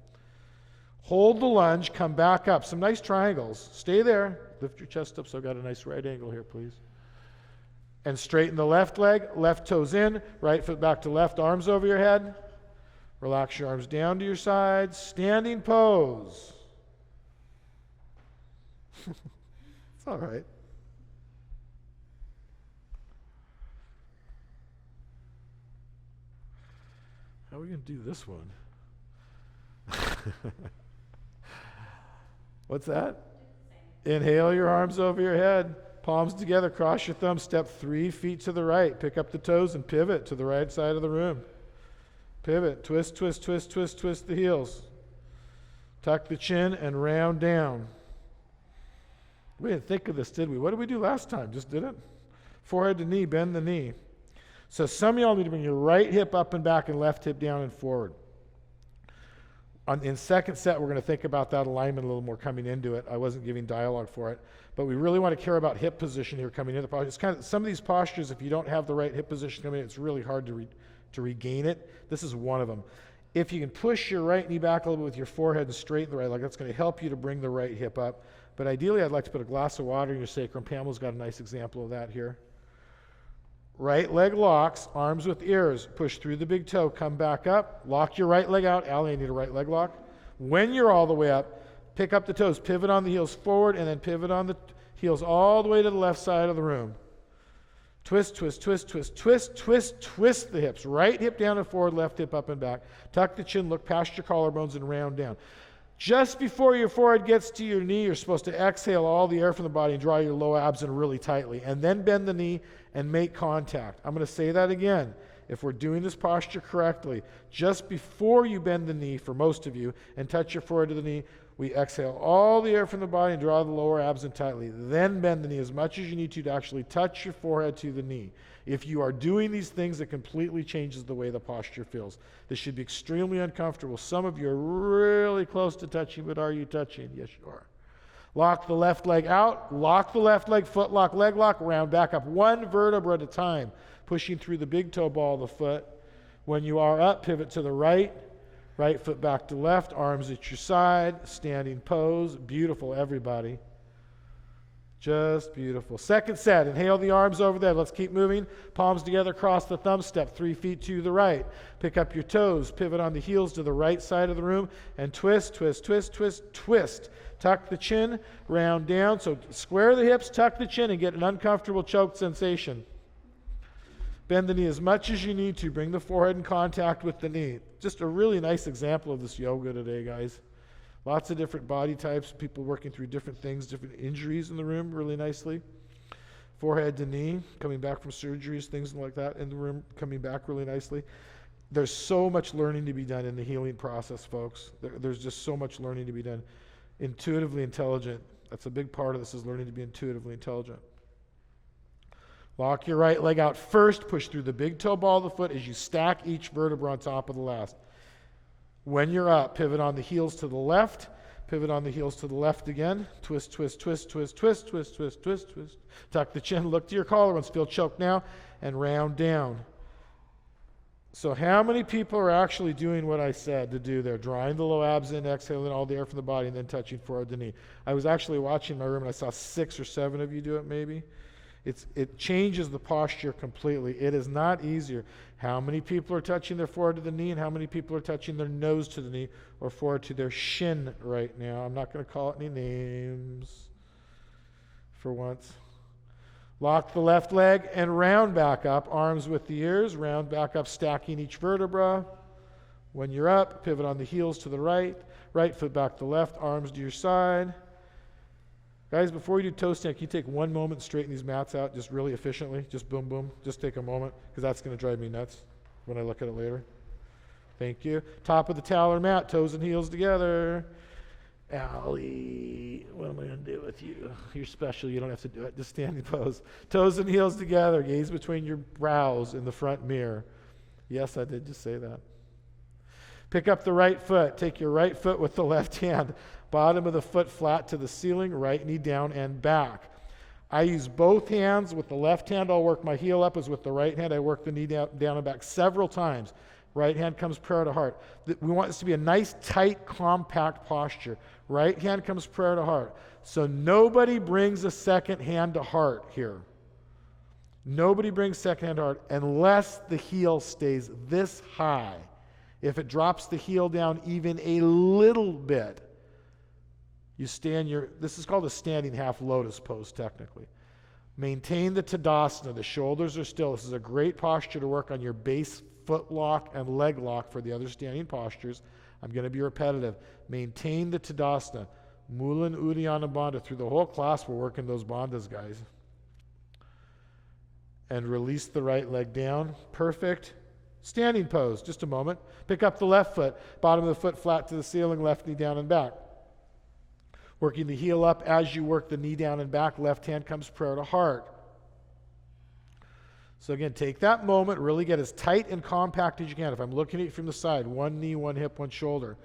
Speaker 1: Hold the lunge, come back up. Some nice triangles. Stay there. Lift your chest up so I've got a nice right angle here, please. And straighten the left leg, left toes in, right foot back to left, arms over your head. Relax your arms down to your sides. Standing pose. It's all right. How are we going to do this one? What's that? Inhale your arms over your head. Palms together, cross your thumbs, step 3 feet to the right. Pick up the toes and pivot to the right side of the room. Pivot, twist, twist, twist, twist, twist the heels. Tuck the chin and round down. We didn't think of this, did we? What did we do last time? Just did it? Forehead to knee, bend the knee. So some of y'all need to bring your right hip up and back and left hip down and forward. In second set, we're going to think about that alignment a little more coming into it. I wasn't giving dialogue for it. But we really want to care about hip position here coming into the posture. It's kind of, some of these postures, if you don't have the right hip position coming in, it's really hard to regain it. This is one of them. If you can push your right knee back a little bit with your forehead and straighten the right leg, that's going to help you to bring the right hip up. But ideally, I'd like to put a glass of water in your sacrum. Pamela's got a nice example of that here. Right leg locks, arms with ears. Push through the big toe, come back up. Lock your right leg out. Allie, I need a right leg lock. When you're all the way up, pick up the toes, pivot on the heels forward, and then pivot on the heels all the way to the left side of the room. Twist, twist, twist, twist, twist, twist, twist the hips. Right hip down and forward, left hip up and back. Tuck the chin, look past your collarbones and round down. Just before your forehead gets to your knee, you're supposed to exhale all the air from the body and draw your low abs in really tightly. And then bend the knee and make contact. I'm going to say that again. If we're doing this posture correctly, just before you bend the knee, for most of you, and touch your forehead to the knee, we exhale all the air from the body and draw the lower abs in tightly. Then bend the knee as much as you need to actually touch your forehead to the knee. If you are doing these things, it completely changes the way the posture feels. This should be extremely uncomfortable. Some of you are really close to touching, but are you touching? Yes, you are. Lock the left leg out. Lock the left leg, foot lock, leg lock, round back up. One vertebra at a time, pushing through the big toe ball of the foot. When you are up, pivot to the right. Right foot back to left, arms at your side, standing pose. Beautiful, everybody. Just beautiful. Second set, inhale the arms over there. Let's keep moving. Palms together, cross the thumb, step 3 feet to the right. Pick up your toes, pivot on the heels to the right side of the room, and twist, twist, twist, twist, twist. Tuck the chin, round down. So square the hips, tuck the chin, and get an uncomfortable choked sensation. Bend the knee as much as you need to. Bring the forehead in contact with the knee. Just a really nice example of this yoga today, guys. Lots of different body types, people working through different things, different injuries in the room really nicely. Forehead to knee, coming back from surgeries, things like that in the room, coming back really nicely. There's so much learning to be done in the healing process, folks. There's just so much learning to be done. Intuitively intelligent. That's a big part of this, is learning to be intuitively intelligent. Lock your right leg out first. Push through the big toe ball of the foot as you stack each vertebra on top of the last. When you're up, pivot on the heels to the left. Pivot on the heels to the left again. Twist, twist, twist, twist, twist, twist, twist, twist, twist. Tuck the chin, look to your collarbones. Feel choked now, and round down. So how many people are actually doing what I said to do there? Drawing the low abs in, exhaling all the air from the body, and then touching forehead to knee. I was actually watching my room, and I saw 6 or 7 of you do it maybe. It changes the posture completely. It is not easier. How many people are touching their forehead to the knee, and how many people are touching their nose to the knee or forehead to their shin right now? I'm not going to call it any names for once. Lock the left leg and round back up, arms with the ears, round back up, stacking each vertebra. When you're up, pivot on the heels to the right, right foot back to the left, arms to your side. Guys, before you do toe stand, can you take 1 moment and straighten these mats out just really efficiently? Just boom, boom. Just take a moment, because that's going to drive me nuts when I look at it later. Thank you. Top of the talar mat, toes and heels together. Allie, what am I going to do with you? You're special. You don't have to do it. Just standing pose. Toes and heels together. Gaze between your brows in the front mirror. Yes, I did just say that. Pick up the right foot. Take your right foot with the left hand. Bottom of the foot flat to the ceiling, right knee down and back. I use both hands. With the left hand, I'll work my heel up, as with the right hand, I work the knee down and back several times. Right hand comes prayer to heart. We want this to be a nice, tight, compact posture. Right hand comes prayer to heart. So nobody brings a second hand to heart here. Nobody brings second hand to heart unless the heel stays this high. If it drops the heel down even a little bit, you stand this is called a standing half lotus pose technically. Maintain the Tadasana. The shoulders are still. This is a great posture to work on your base foot lock and leg lock for the other standing postures. I'm going to be repetitive. Maintain the Tadasana. Mula and Uddiyana Bandha. Through the whole class, we're working those bandhas, guys. And release the right leg down. Perfect. Standing pose. Just a moment. Pick up the left foot. Bottom of the foot flat to the ceiling. Left knee down and back. Working the heel up as you work the knee down and back. Left hand comes prayer to heart. So again, take that moment, really get as tight and compact as you can. If I'm looking at you from the side, 1 knee, 1 hip, 1 shoulder.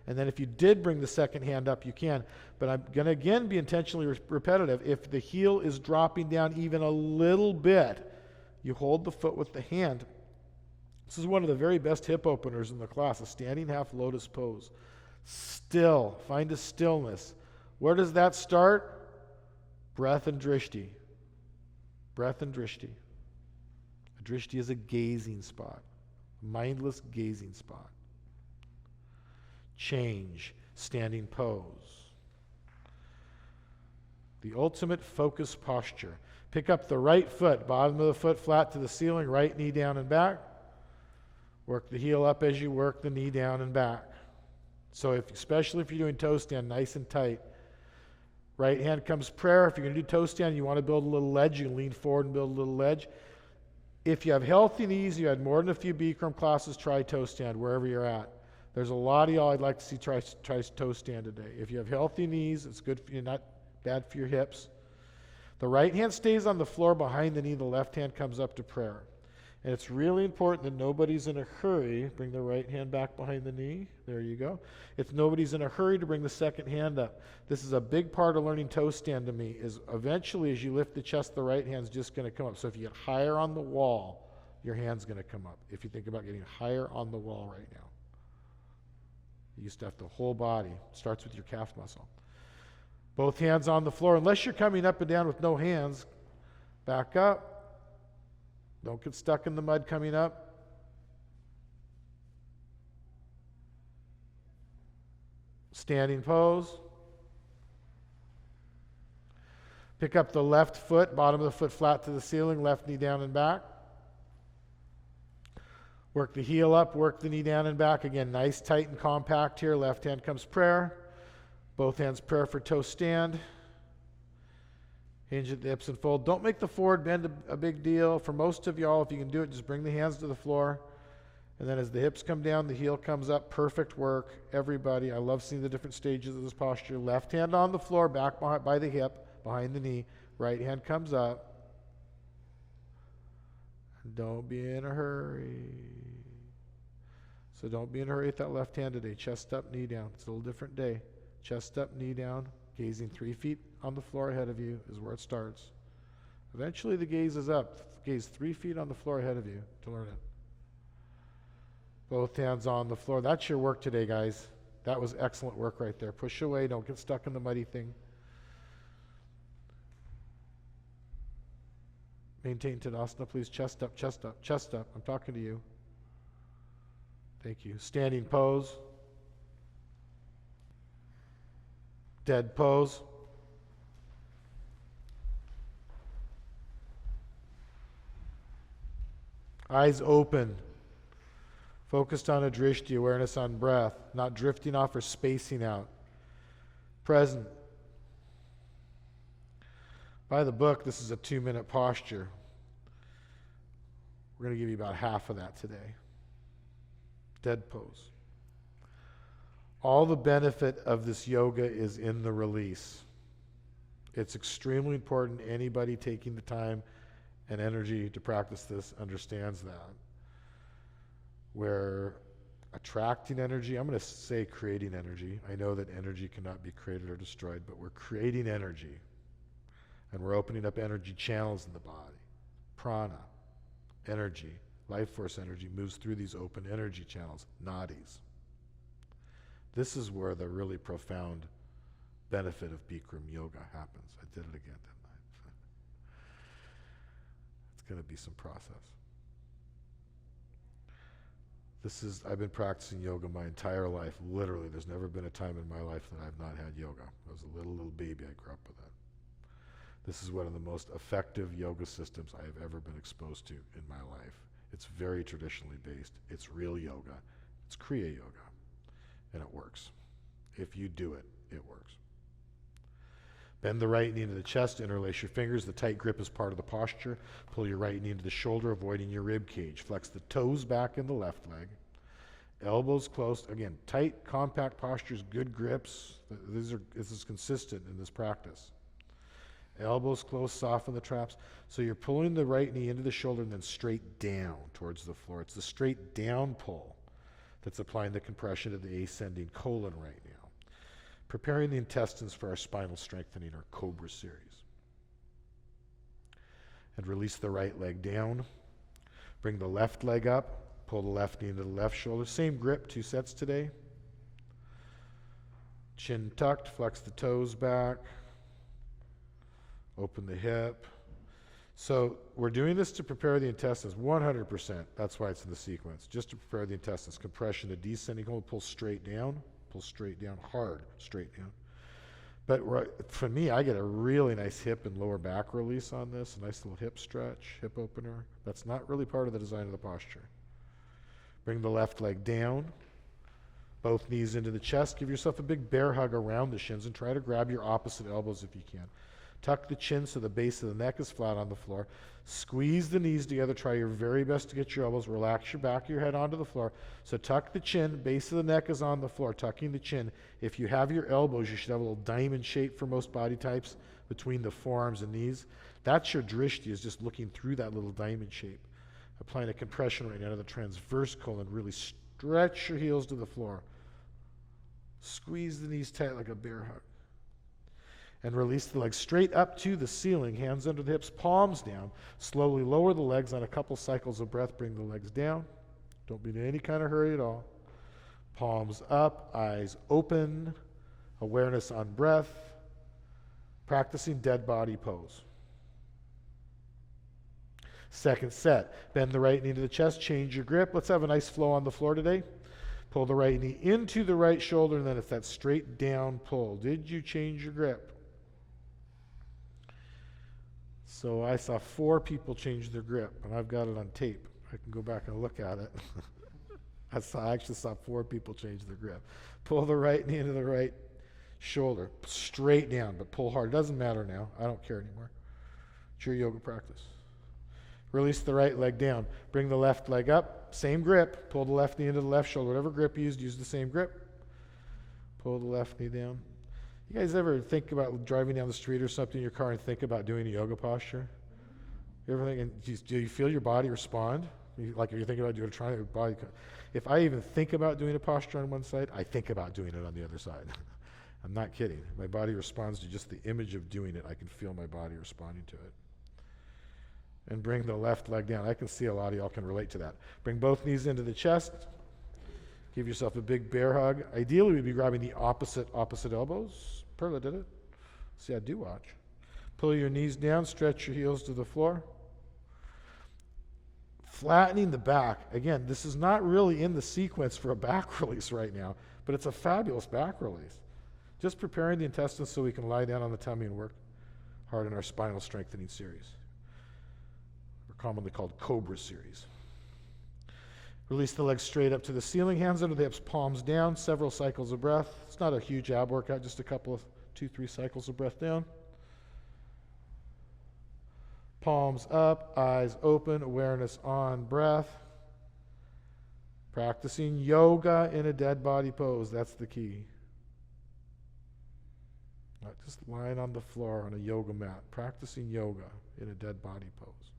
Speaker 1: And then if you did bring the second hand up, you can. But I'm going to again be intentionally repetitive. If the heel is dropping down even a little bit, you hold the foot with the hand. This is one of the very best hip openers in the class, a standing half lotus pose. Still, find a stillness. Where does that start? Breath and drishti. Breath and drishti. A drishti is a gazing spot, mindless gazing spot. Change, standing pose. The ultimate focus posture. Pick up the right foot, bottom of the foot flat to the ceiling, right knee down and back. Work the heel up as you work the knee down and back. So especially if you're doing toe stand, nice and tight. Right hand comes prayer. If you're going to do toe stand, you want to build a little ledge, you can lean forward and build a little ledge. If you have healthy knees, you had more than a few Bikram classes, try toe stand wherever you're at. There's a lot of y'all I'd like to see try toe stand today. If you have healthy knees, it's good for you, not bad for your hips. The right hand stays on the floor behind the knee. The left hand comes up to prayer. And it's really important that nobody's in a hurry. Bring the right hand back behind the knee. There you go. If nobody's in a hurry to bring the second hand up. This is a big part of learning toe stand to me, is eventually as you lift the chest, the right hand's just going to come up. So if you get higher on the wall, your hand's going to come up. If you think about getting higher on the wall right now. You used to have the whole body. It starts with your calf muscle. Both hands on the floor. Unless you're coming up and down with no hands, back up. Don't get stuck in the mud coming up. Standing pose. Pick up the left foot, bottom of the foot flat to the ceiling, left knee down and back. Work the heel up, work the knee down and back. Again, nice, tight, and compact here. Left hand comes prayer. Both hands prayer for toe stand. Hinge at the hips and fold. Don't make the forward bend a big deal. For most of y'all, if you can do it, just bring the hands to the floor. And then as the hips come down, the heel comes up. Perfect work. Everybody, I love seeing the different stages of this posture. Left hand on the floor, back by the hip, behind the knee. Right hand comes up. Don't be in a hurry. So don't be in a hurry with that left hand today. Chest up, knee down. It's a little different day. Chest up, knee down. Gazing 3 feet on the floor ahead of you is where it starts. Eventually the gaze is up. Gaze 3 feet on the floor ahead of you to learn it. Both hands on the floor. That's your work today, guys. That was excellent work right there. Push away. Don't get stuck in the muddy thing. Maintain Tadasana, please. Chest up, chest up, chest up. I'm talking to you. Thank you. Standing pose. Dead pose. Eyes open. Focused on a drishti, awareness on breath, not drifting off or spacing out. Present. By the book, this is a 2-minute posture. We're going to give you about half of that today. Dead pose. All the benefit of this yoga is in the release. It's extremely important. Anybody taking the time and energy to practice this understands that. We're attracting energy. I'm going to say creating energy. I know that energy cannot be created or destroyed, but we're creating energy. And we're opening up energy channels in the body. Prana, energy, life force energy moves through these open energy channels, nadis. This is where the really profound benefit of Bikram yoga happens. I did it again, didn't I? It's going to be some process. I've been practicing yoga my entire life. Literally, there's never been a time in my life that I've not had yoga. I was a little baby, I grew up with it. This is one of the most effective yoga systems I have ever been exposed to in my life. It's very traditionally based. It's real yoga. It's Kriya yoga. And it works. If you do it, it works. Bend the right knee into the chest, interlace your fingers. The tight grip is part of the posture. Pull your right knee into the shoulder, avoiding your rib cage. Flex the toes back in the left leg. Elbows close. Again, tight, compact postures, good grips. This is consistent in this practice. Elbows close, soften the traps. So you're pulling the right knee into the shoulder and then straight down towards the floor. It's the straight down pull that's applying the compression to the ascending colon right now. Preparing the intestines for our spinal strengthening, or Cobra series. And release the right leg down. Bring the left leg up. Pull the left knee into the left shoulder. Same grip, 2 sets today. Chin tucked, flex the toes back. Open the hip. So we're doing this to prepare the intestines 100%. That's why it's in the sequence. Just to prepare the intestines. Compression to descending colon, pull straight down, hard, straight down. But for me, I get a really nice hip and lower back release on this, a nice little hip stretch, hip opener. That's not really part of the design of the posture. Bring the left leg down, both knees into the chest. Give yourself a big bear hug around the shins and try to grab your opposite elbows if you can. Tuck the chin so the base of the neck is flat on the floor. Squeeze the knees together. Try your very best to get your elbows. Relax your back of your head onto the floor. So tuck the chin. Base of the neck is on the floor. Tucking the chin. If you have your elbows, you should have a little diamond shape for most body types between the forearms and knees. That's your drishti, is just looking through that little diamond shape. Applying a compression right now to the transverse colon. Really stretch your heels to the floor. Squeeze the knees tight like a bear hug. And release the legs straight up to the ceiling, hands under the hips, palms down. Slowly lower the legs on a couple cycles of breath. Bring the legs down. Don't be in any kind of hurry at all. Palms up, eyes open, awareness on breath. Practicing dead body pose. Second set. Bend the right knee to the chest, change your grip. Let's have a nice flow on the floor today. Pull the right knee into the right shoulder, and then it's that straight down pull. Did you change your grip? So I saw 4 people change their grip, and I've got it on tape. I can go back and look at it. I actually saw 4 people change their grip. Pull the right knee into the right shoulder, straight down, but pull hard. It doesn't matter now. I don't care anymore. It's your yoga practice. Release the right leg down. Bring the left leg up. Same grip. Pull the left knee into the left shoulder. Whatever grip you used, use the same grip. Pull the left knee down. You guys ever think about driving down the street or something in your car and think about doing a yoga posture? You ever think, do you feel your body respond? Like, are you thinking about doing a body? If I even think about doing a posture on one side, I think about doing it on the other side. I'm not kidding. My body responds to just the image of doing it. I can feel my body responding to it. And bring the left leg down. I can see a lot of y'all can relate to that. Bring both knees into the chest. Give yourself a big bear hug. Ideally, we'd be grabbing the opposite elbows. Perla did it. See, I do watch. Pull your knees down, stretch your heels to the floor. Flattening the back. Again, this is not really in the sequence for a back release right now, but it's a fabulous back release. Just preparing the intestines so we can lie down on the tummy and work hard in our spinal strengthening series. They're commonly called Cobra series. Release the legs straight up to the ceiling, hands under the hips, palms down, several cycles of breath. It's not a huge ab workout, just a couple of 2-3 cycles of breath down. Palms up, eyes open, awareness on breath. Practicing yoga in a dead body pose, that's the key. Not just lying on the floor on a yoga mat, practicing yoga in a dead body pose.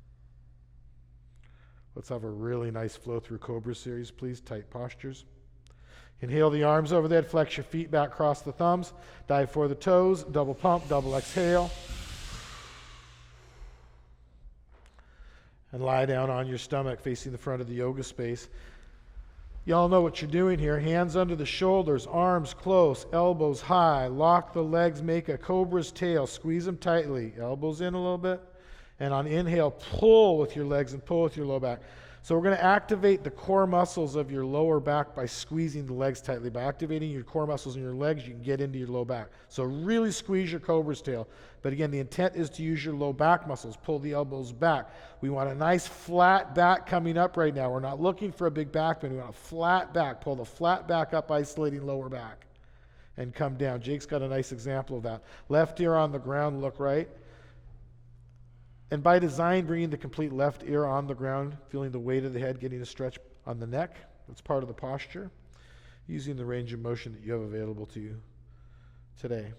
Speaker 1: Let's have a really nice flow through Cobra series, please. Tight postures. Inhale the arms over the head, flex your feet back, cross the thumbs, dive for the toes, double pump, double exhale. And lie down on your stomach facing the front of the yoga space. Y'all know what you're doing here. Hands under the shoulders, arms close, elbows high. Lock the legs, make a cobra's tail. Squeeze them tightly. Elbows in a little bit. And on inhale, pull with your legs and pull with your low back. So we're going to activate the core muscles of your lower back by squeezing the legs tightly. By activating your core muscles in your legs, you can get into your low back. So really squeeze your cobra's tail. But again, the intent is to use your low back muscles. Pull the elbows back. We want a nice flat back coming up right now. We're not looking for a big back bend. We want a flat back. Pull the flat back up, isolating lower back. And come down. Jake's got a nice example of that. Left ear on the ground, look right. And by design, bringing the complete left ear on the ground, feeling the weight of the head, getting a stretch on the neck. That's part of the posture. Using the range of motion that you have available to you today.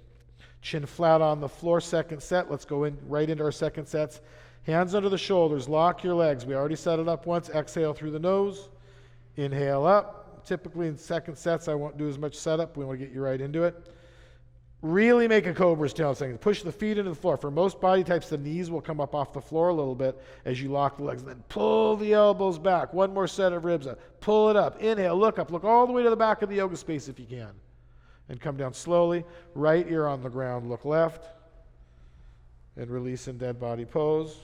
Speaker 1: Chin flat on the floor, second set. Let's go right into our second sets. Hands under the shoulders, lock your legs. We already set it up once. Exhale through the nose. Inhale up. Typically in second sets, I won't do as much setup. We want to get you right into it. Really make a cobra's tail thing. Push the feet into the floor. For most body types, the knees will come up off the floor a little bit as you lock the legs. Then pull the elbows back. One more set of ribs up. Pull it up. Inhale, look up. Look all the way to the back of the yoga space if you can. And come down slowly. Right ear on the ground. Look left. And release in dead body pose.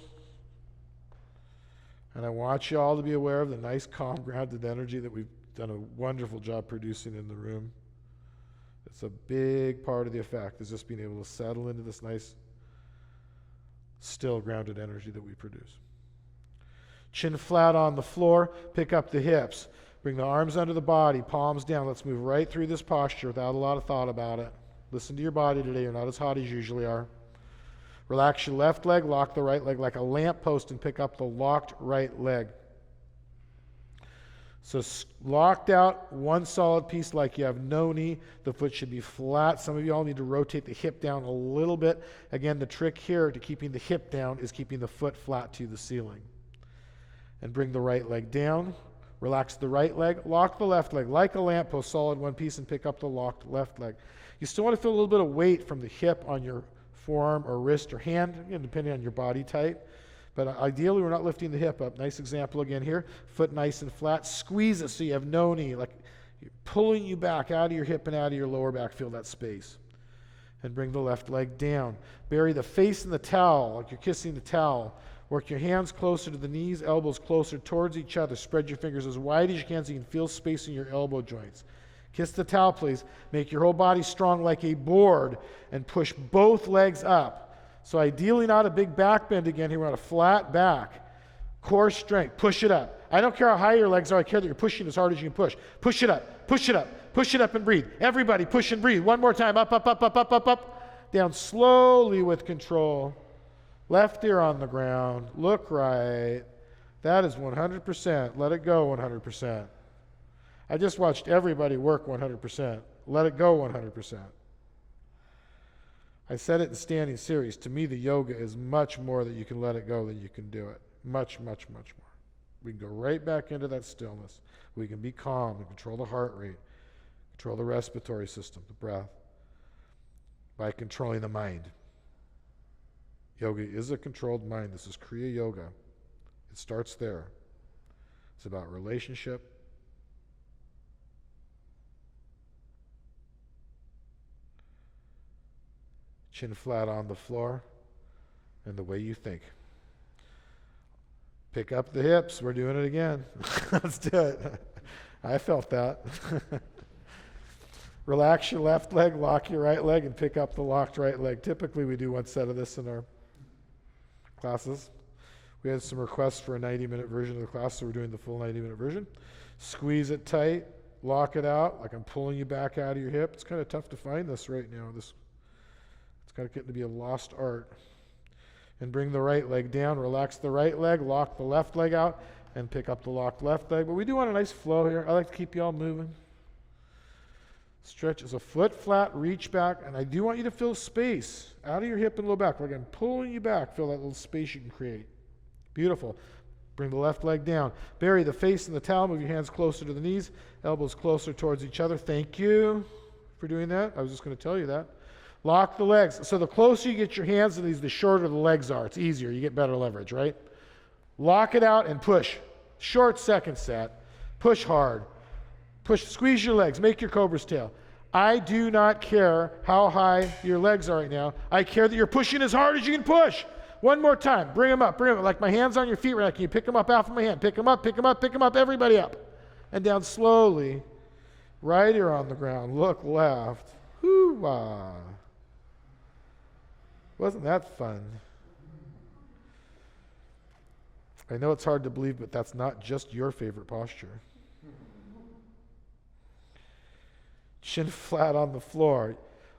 Speaker 1: And I want you all to be aware of the nice, calm, grounded energy that we've done a wonderful job producing in the room. It's a big part of the effect, is just being able to settle into this nice, still, grounded energy that we produce. Chin flat on the floor, pick up the hips. Bring the arms under the body, palms down. Let's move right through this posture without a lot of thought about it. Listen to your body today. You're not as hot as you usually are. Relax your left leg, lock the right leg like a lamp post, and pick up the locked right leg. So locked out, one solid piece like you have no knee. The foot should be flat. Some of you all need to rotate the hip down a little bit. Again, the trick here to keeping the hip down is keeping the foot flat to the ceiling. And bring the right leg down. Relax the right leg. Lock the left leg like a lamppost, solid one piece, and pick up the locked left leg. You still want to feel a little bit of weight from the hip on your forearm or wrist or hand, again, depending on your body type. But ideally, we're not lifting the hip up. Nice example again here. Foot nice and flat. Squeeze it so you have no knee, like pulling you back out of your hip and out of your lower back. Feel that space. And bring the left leg down. Bury the face in the towel, like you're kissing the towel. Work your hands closer to the knees, elbows closer towards each other. Spread your fingers as wide as you can so you can feel space in your elbow joints. Kiss the towel, please. Make your whole body strong like a board and push both legs up. So ideally not a big back bend again here. We want a flat back. Core strength. Push it up. I don't care how high your legs are. I care that you're pushing as hard as you can push. Push it up. Push it up. Push it up and breathe. Everybody push and breathe. One more time. Up, up, up, up, up, up, up. Down slowly with control. Left ear on the ground. Look right. That is 100%. Let it go 100%. I just watched everybody work 100%. Let it go 100%. I said it in standing series. To me, the yoga is much more that you can let it go than you can do it. Much, much, much more. We can go right back into that stillness. We can be calm and control the heart rate, control the respiratory system, the breath, by controlling the mind. Yoga is a controlled mind. This is Kriya Yoga. It starts there. It's about relationship. Chin flat on the floor, and the way you think. Pick up the hips. We're doing it again. Let's do it. I felt that. Relax your left leg, lock your right leg, and pick up the locked right leg. Typically, we do one set of this in our classes. We had some requests for a 90-minute version of the class, so we're doing the full 90-minute version. Squeeze it tight, lock it out, like I'm pulling you back out of your hip. It's kind of tough to find this right now. It's kind of getting to be a lost art. And bring the right leg down, relax the right leg, lock the left leg out, and pick up the locked left leg. But we do want a nice flow here. I like to keep you all moving. Stretch as a foot flat, reach back, and I do want you to feel space out of your hip and low back. Like I'm pulling you back, feel that little space you can create. Beautiful. Bring the left leg down. Bury the face in the towel, move your hands closer to the knees, elbows closer towards each other. Thank you for doing that. I was just going to tell you that. Lock the legs. So the closer you get your hands to these, the shorter the legs are. It's easier. You get better leverage, right? Lock it out and push. Short second set. Push hard. Push. Squeeze your legs. Make your cobra's tail. I do not care how high your legs are right now. I care that you're pushing as hard as you can push. One more time. Bring them up. Bring them up. Like my hands on your feet right now. Can you pick them up off of my hand? Pick them up. Pick them up. Pick them up. Everybody up. And down slowly. Right here on the ground. Look left. Hoo-wah. Wasn't that fun? I know it's hard to believe, but that's not just your favorite posture. Chin flat on the floor.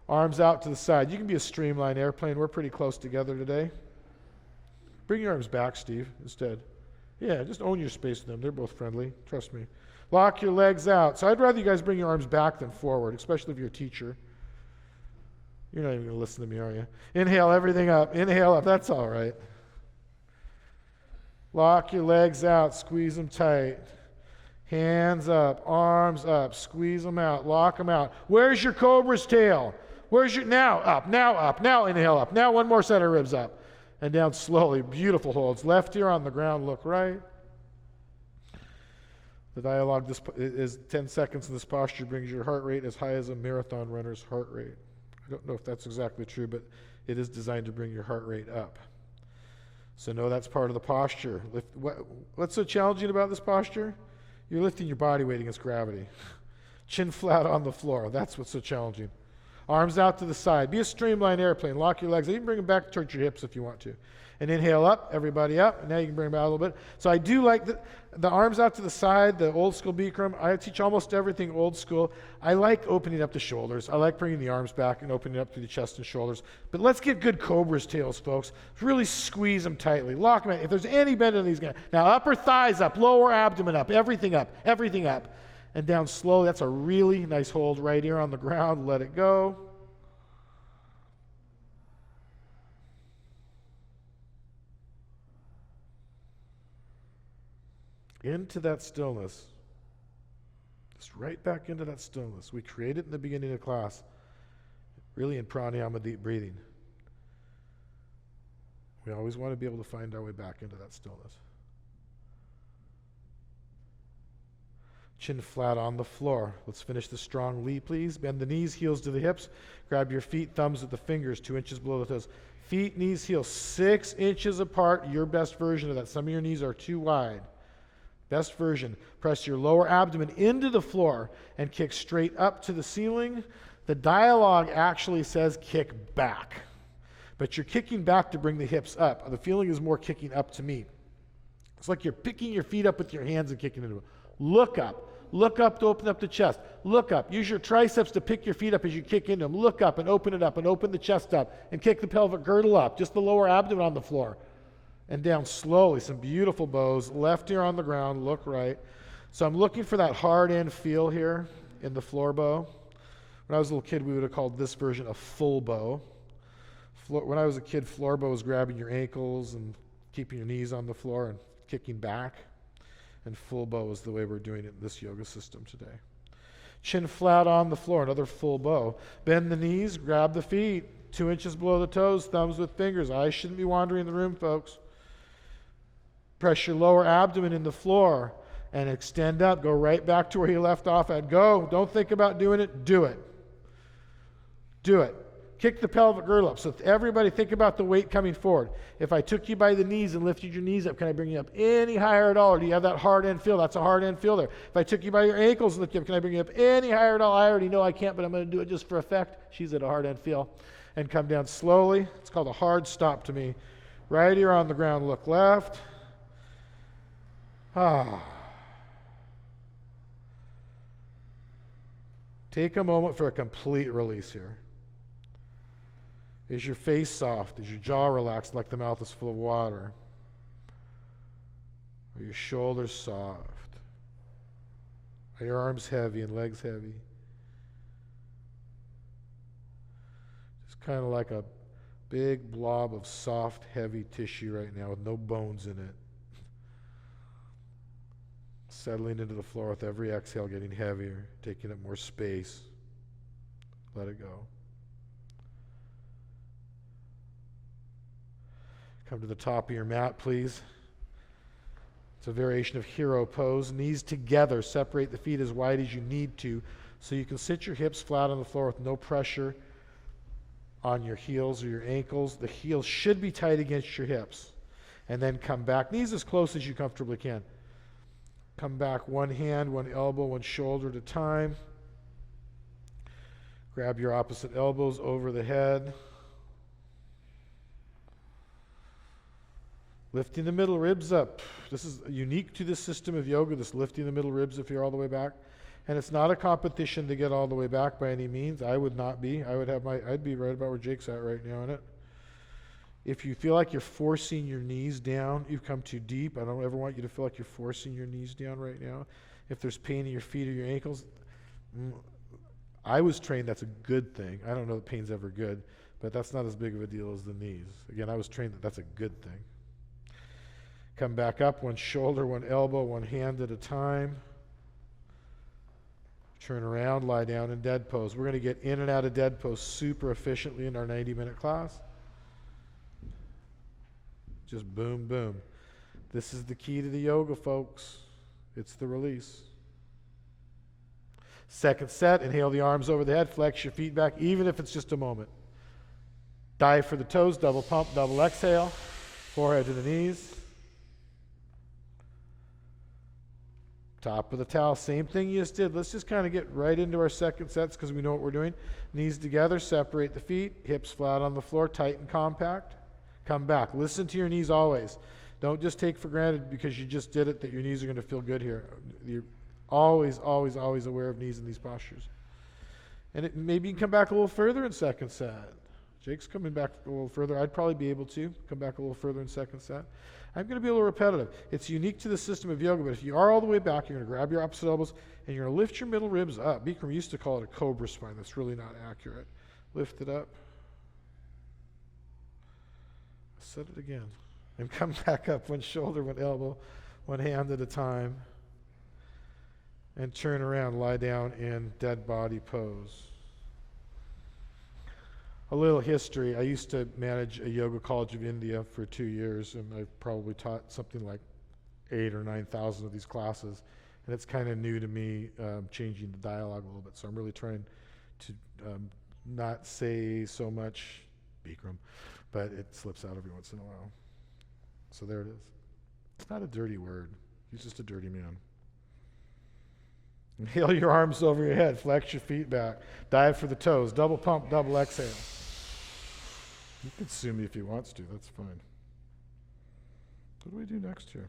Speaker 1: Arms out to the side. You can be a streamlined airplane. We're pretty close together today. Bring your arms back, Steve, instead. Yeah, just own your space with them. They're both friendly. Trust me. Lock your legs out. So I'd rather you guys bring your arms back than forward, especially if you're a teacher. You're not even going to listen to me, are you? Inhale everything up. Inhale up. That's all right. Lock your legs out. Squeeze them tight. Hands up. Arms up. Squeeze them out. Lock them out. Where's your cobra's tail? Where's your... Now up. Now up. Now inhale up. Now one more set of ribs up. And down slowly. Beautiful holds. Left ear on the ground. Look right. The dialogue is 10 seconds in this posture brings your heart rate as high as a marathon runner's heart rate. I don't know if that's exactly true, but it is designed to bring your heart rate up. So know that's part of the posture. What's so challenging about this posture? You're lifting your body weight against gravity. Chin flat on the floor. That's what's so challenging. Arms out to the side. Be a streamlined airplane. Lock your legs. You can bring them back towards your hips if you want to. And inhale up. Everybody up. And now you can bring them out a little bit. So I do like the arms out to the side, the old school Bikram. I teach almost everything old school. I like opening up the shoulders. I like bringing the arms back and opening up through the chest and shoulders. But let's get good cobra's tails, folks. Really squeeze them tightly. Lock them in. If there's any bend in these guys. Now upper thighs up, lower abdomen up, everything up, everything up. And down slowly. That's a really nice hold right here on the ground. Let it go. Into that stillness. Just right back into that stillness. We created in the beginning of class, really in pranayama, deep breathing. We always want to be able to find our way back into that stillness. Chin flat on the floor. Let's finish the strong Lee, please. Bend the knees, heels to the hips. Grab your feet, thumbs with the fingers, 2 inches below the toes. Feet, knees, heels, 6 inches apart. Your best version of that. Some of your knees are too wide. Best version. Press your lower abdomen into the floor and kick straight up to the ceiling. The dialogue actually says kick back. But you're kicking back to bring the hips up. The feeling is more kicking up to me. It's like you're picking your feet up with your hands and kicking into it. Look up. Look up to open up the chest. Look up. Use your triceps to pick your feet up as you kick into them. Look up and open it up and open the chest up and kick the pelvic girdle up. Just the lower abdomen on the floor. And down slowly, some beautiful bows. Left ear on the ground, look right. So I'm looking for that hard end feel here in the floor bow. When I was a little kid, we would have called this version a full bow. When I was a kid, floor bow was grabbing your ankles and keeping your knees on the floor and kicking back. And full bow is the way we're doing it in this yoga system today. Chin flat on the floor, another full bow. Bend the knees, grab the feet, 2 inches below the toes, thumbs with fingers. Eyes shouldn't be wandering in the room, folks. Press your lower abdomen in the floor and extend up. Go right back to where you left off at. Go. Don't think about doing it. Do it. Do it. Kick the pelvic girdle up. So everybody think about the weight coming forward. If I took you by the knees and lifted your knees up, can I bring you up any higher at all? Or do you have that hard end feel? That's a hard end feel there. If I took you by your ankles and lifted you up, can I bring you up any higher at all? I already know I can't, but I'm going to do it just for effect. She's at a hard end feel. And come down slowly. It's called a hard stop to me. Right here on the ground, look left. Take a moment for a complete release here. Is your face soft? Is your jaw relaxed like the mouth is full of water? Are your shoulders soft? Are your arms heavy and legs heavy? Just kind of like a big blob of soft, heavy tissue right now with no bones in it. Settling into the floor with every exhale, getting heavier, taking up more space. Let it go. Come to the top of your mat, please. It's a variation of hero pose. Knees together. Separate the feet as wide as you need to so you can sit your hips flat on the floor with no pressure on your heels or your ankles. The heels should be tight against your hips. And then come back. Knees as close as you comfortably can. Come back one hand, one elbow, one shoulder at a time. Grab your opposite elbows over the head. Lifting the middle ribs up. This is unique to this system of yoga, this lifting the middle ribs if you're all the way back. And it's not a competition to get all the way back by any means. I would not be. I'd be right about where Jake's at right now in it. If you feel like you're forcing your knees down, you've come too deep. I don't ever want you to feel like you're forcing your knees down right now. If there's pain in your feet or your ankles, I was trained that's a good thing. I don't know that pain's ever good, but that's not as big of a deal as the knees. Again, I was trained that that's a good thing. Come back up, one shoulder, one elbow, one hand at a time. Turn around, lie down in dead pose. We're going to get in and out of dead pose super efficiently in our 90-minute class. Just boom, boom. This is the key to the yoga, folks. It's the release. Second set, inhale the arms over the head, flex your feet back, even if it's just a moment. Dive for the toes, double pump, double exhale, forehead to the knees. Top of the towel, same thing you just did. Let's just kind of get right into our second sets because we know what we're doing. Knees together, separate the feet, hips flat on the floor, tight and compact. Come back. Listen to your knees always. Don't just take for granted because you just did it that your knees are going to feel good here. You're always, always, always aware of knees in these postures. And maybe you can come back a little further in second set. Jake's coming back a little further. I'd probably be able to come back a little further in second set. I'm going to be a little repetitive. It's unique to the system of yoga, but if you are all the way back, you're going to grab your opposite elbows and you're going to lift your middle ribs up. Bikram used to call it a cobra spine. That's really not accurate. Lift it up. Set it again. And come back up, one shoulder, one elbow, one hand at a time. And turn around, lie down in dead body pose. A little history. I used to manage a yoga college of India for 2 years, and I've probably taught something like 8,000 or 9,000 of these classes. And it's kind of new to me, changing the dialogue a little bit. So I'm really trying to not say so much Bikram, but it slips out every once in a while. So there it is. It's not a dirty word. He's just a dirty man. Inhale your arms over your head. Flex your feet back. Dive for the toes. Double pump, double exhale. You can sue me if he wants to. That's fine. What do we do next here?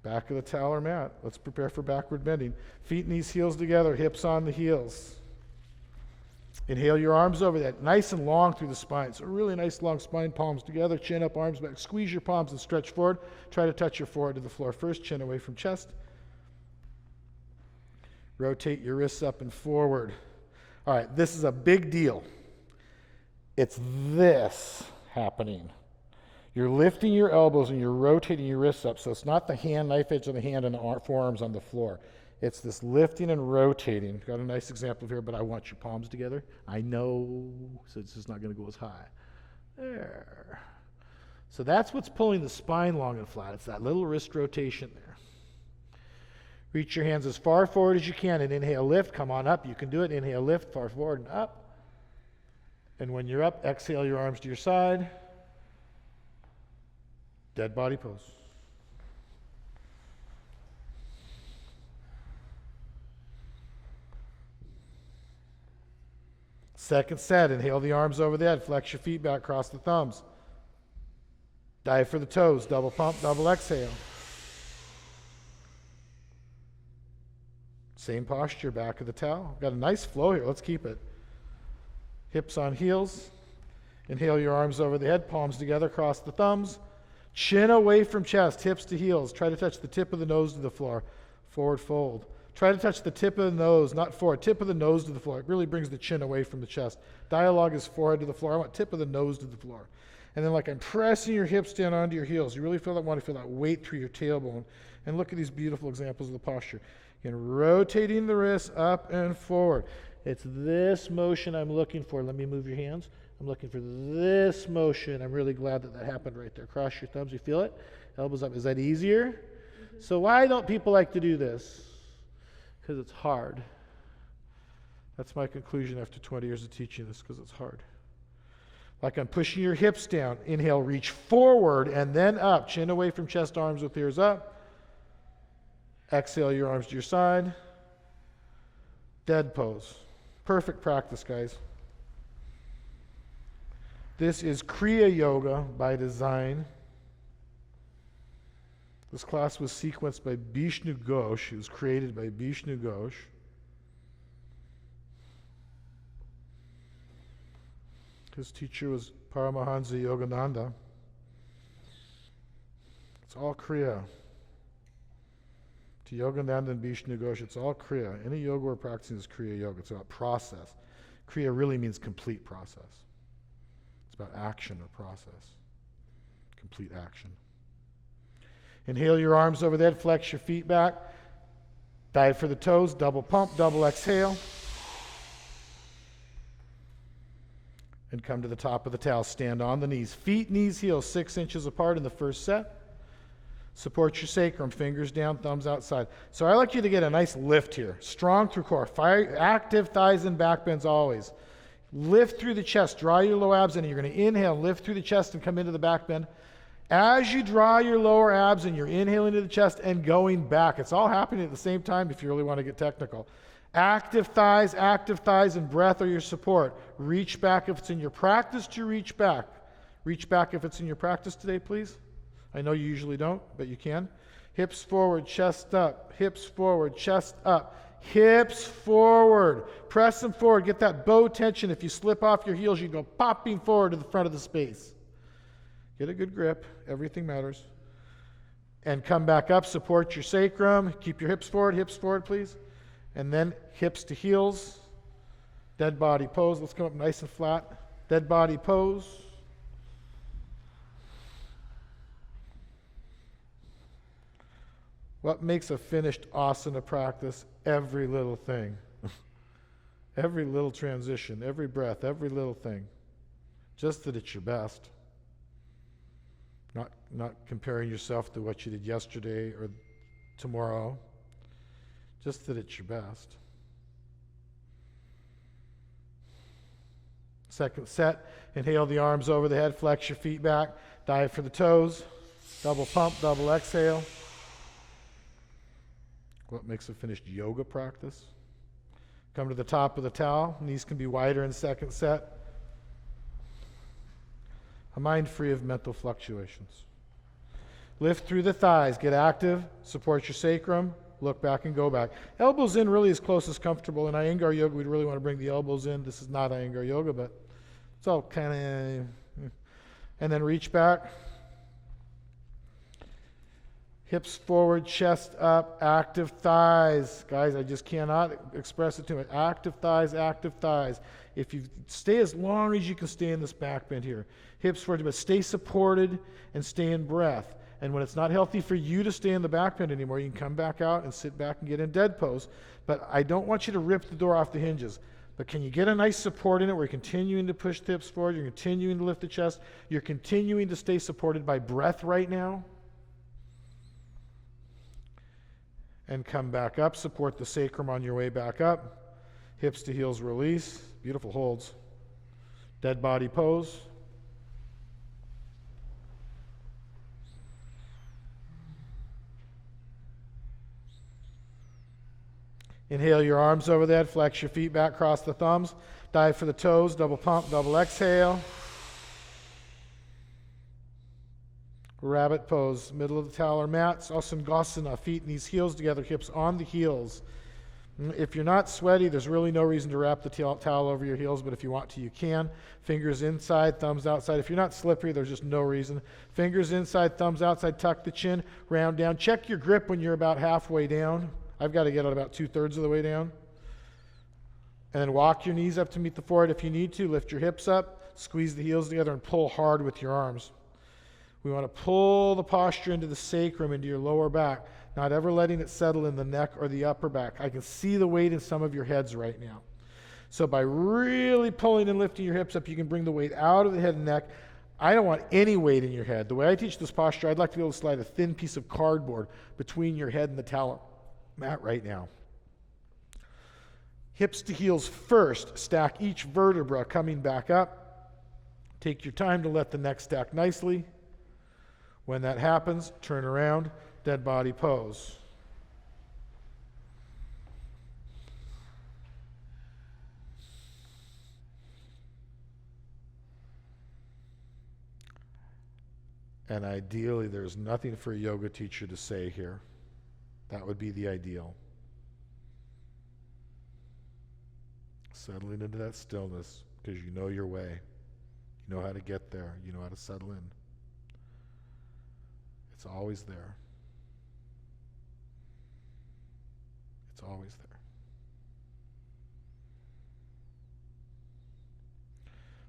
Speaker 1: Back of the towel or mat. Let's prepare for backward bending. Feet, knees, heels together. Hips on the heels. Inhale your arms over that, nice and long through the spine. So a really nice long spine, palms together, chin up, arms back. Squeeze your palms and stretch forward. Try to touch your forehead to the floor first, chin away from chest. Rotate your wrists up and forward. All right, this is a big deal. It's this happening. You're lifting your elbows and you're rotating your wrists up. So it's not the hand, knife edge of the hand and the forearms on the floor. It's this lifting and rotating. Got a nice example here, but I want your palms together. I know, so it's just not going to go as high. There. So that's what's pulling the spine long and flat. It's that little wrist rotation there. Reach your hands as far forward as you can and inhale, lift. Come on up. You can do it. Inhale, lift, far forward and up. And when you're up, exhale your arms to your side. Dead body pose. Second set, inhale the arms over the head, flex your feet back, cross the thumbs. Dive for the toes, double pump, double exhale. Same posture, back of the towel. Got a nice flow here, let's keep it. Hips on heels. Inhale your arms over the head, palms together, cross the thumbs. Chin away from chest, hips to heels. Try to touch the tip of the nose to the floor. Forward fold. Try to touch the tip of the nose, not forward, tip of the nose to the floor. It really brings the chin away from the chest. Dialogue is forehead to the floor. I want tip of the nose to the floor. And then like I'm pressing your hips down onto your heels. You really want to feel that weight through your tailbone. And look at these beautiful examples of the posture. Again, rotating the wrists up and forward. It's this motion I'm looking for. Let me move your hands. I'm looking for this motion. I'm really glad that happened right there. Cross your thumbs. You feel it? Elbows up. Is that easier? Mm-hmm. So why don't people like to do this? Because it's hard. That's my conclusion after 20 years of teaching this, because it's hard. Like I'm pushing your hips down. Inhale, reach forward and then up. Chin away from chest, arms with ears up. Exhale your arms to your side. Dead pose. Perfect practice, guys. This is Kriya Yoga by design. This class was sequenced by Bishnu Ghosh. It was created by Bishnu Ghosh. His teacher was Paramahansa Yogananda. It's all Kriya. To Yogananda and Bishnu Ghosh, it's all Kriya. Any yoga we're practicing is Kriya Yoga. It's about process. Kriya really means complete process. It's about action or process. Complete action. Inhale your arms over the head, flex your feet back. Dive for the toes, double pump, double exhale. And come to the top of the towel. Stand on the knees. Feet, knees, heels 6 inches apart in the first set. Support your sacrum, fingers down, thumbs outside. So I like you to get a nice lift here. Strong through core. Fire, active thighs and back bends always. Lift through the chest. Draw your low abs in. You're going to inhale, lift through the chest and come into the back bend. As you draw your lower abs and you're inhaling to the chest and going back. It's all happening at the same time if you really want to get technical. Active thighs, and breath are your support. Reach back if it's in your practice to reach back. Reach back if it's in your practice today, please. I know you usually don't, but you can. Hips forward, chest up. Hips forward, chest up. Hips forward. Press them forward. Get that bow tension. If you slip off your heels, you go popping forward to the front of the space. Get a good grip. Everything matters. And come back up. Support your sacrum. Keep your hips forward, please. And then hips to heels. Dead body pose. Let's come up nice and flat. Dead body pose. What makes a finished asana practice? Every little thing. Every little transition, every breath, every little thing. Just that it's your best. Not comparing yourself to what you did yesterday or tomorrow. Just that it's your best. Second set, inhale the arms over the head, flex your feet back, dive for the toes, double pump, double exhale. What makes a finished yoga practice? Come to the top of the towel. Knees can be wider in second set. A mind free of mental fluctuations. Lift through the thighs. Get active. Support your sacrum. Look back and go back. Elbows in really as close as comfortable. In Iyengar yoga, we'd really want to bring the elbows in. This is not Iyengar yoga, but it's all kind of... And then reach back. Hips forward, chest up, active thighs. Guys, I just cannot express it too much. Active thighs, active thighs. If you stay as long as you can stay in this back bend here. Hips forward, but stay supported and stay in breath. And when it's not healthy for you to stay in the back bend anymore, you can come back out and sit back and get in dead pose. But I don't want you to rip the door off the hinges. But can you get a nice support in it where you're continuing to push the hips forward, you're continuing to lift the chest, you're continuing to stay supported by breath right now? And come back up, support the sacrum on your way back up. Hips to heels release. Beautiful holds. Dead body pose. Inhale your arms over the head, flex your feet back, cross the thumbs, dive for the toes, double pump, double exhale. Rabbit pose, middle of the talar mat, Asana, feet, knees, heels together, hips on the heels. If you're not sweaty, there's really no reason to wrap the towel over your heels, but if you want to, you can. Fingers inside, thumbs outside. If you're not slippery, there's just no reason. Fingers inside, thumbs outside, tuck the chin, round down. Check your grip when you're about halfway down. I've got to get it about 2/3 of the way down. And then walk your knees up to meet the forehead if you need to. Lift your hips up, squeeze the heels together, and pull hard with your arms. We want to pull the posture into the sacrum, into your lower back, not ever letting it settle in the neck or the upper back. I can see the weight in some of your heads right now. So by really pulling and lifting your hips up, you can bring the weight out of the head and neck. I don't want any weight in your head. The way I teach this posture, I'd like to be able to slide a thin piece of cardboard between your head and the talar mat right now. Hips to heels first. Stack each vertebra coming back up. Take your time to let the neck stack nicely. When that happens, turn around, dead body pose. And ideally, there's nothing for a yoga teacher to say here. That would be the ideal. Settling into that stillness because you know your way. You know how to get there. You know how to settle in. It's always there. It's always there.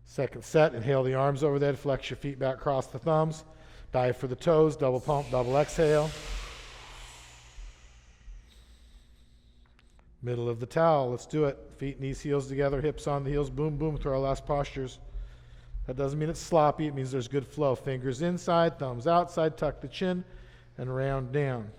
Speaker 1: Second set, inhale the arms over the head, flex your feet back, cross the thumbs, dive for the toes, double pump, double exhale. Middle of the towel, let's do it. Feet, knees, heels together, hips on the heels, boom, boom, through our last postures. That doesn't mean it's sloppy, it means there's good flow. Fingers inside, thumbs outside, tuck the chin, and round down.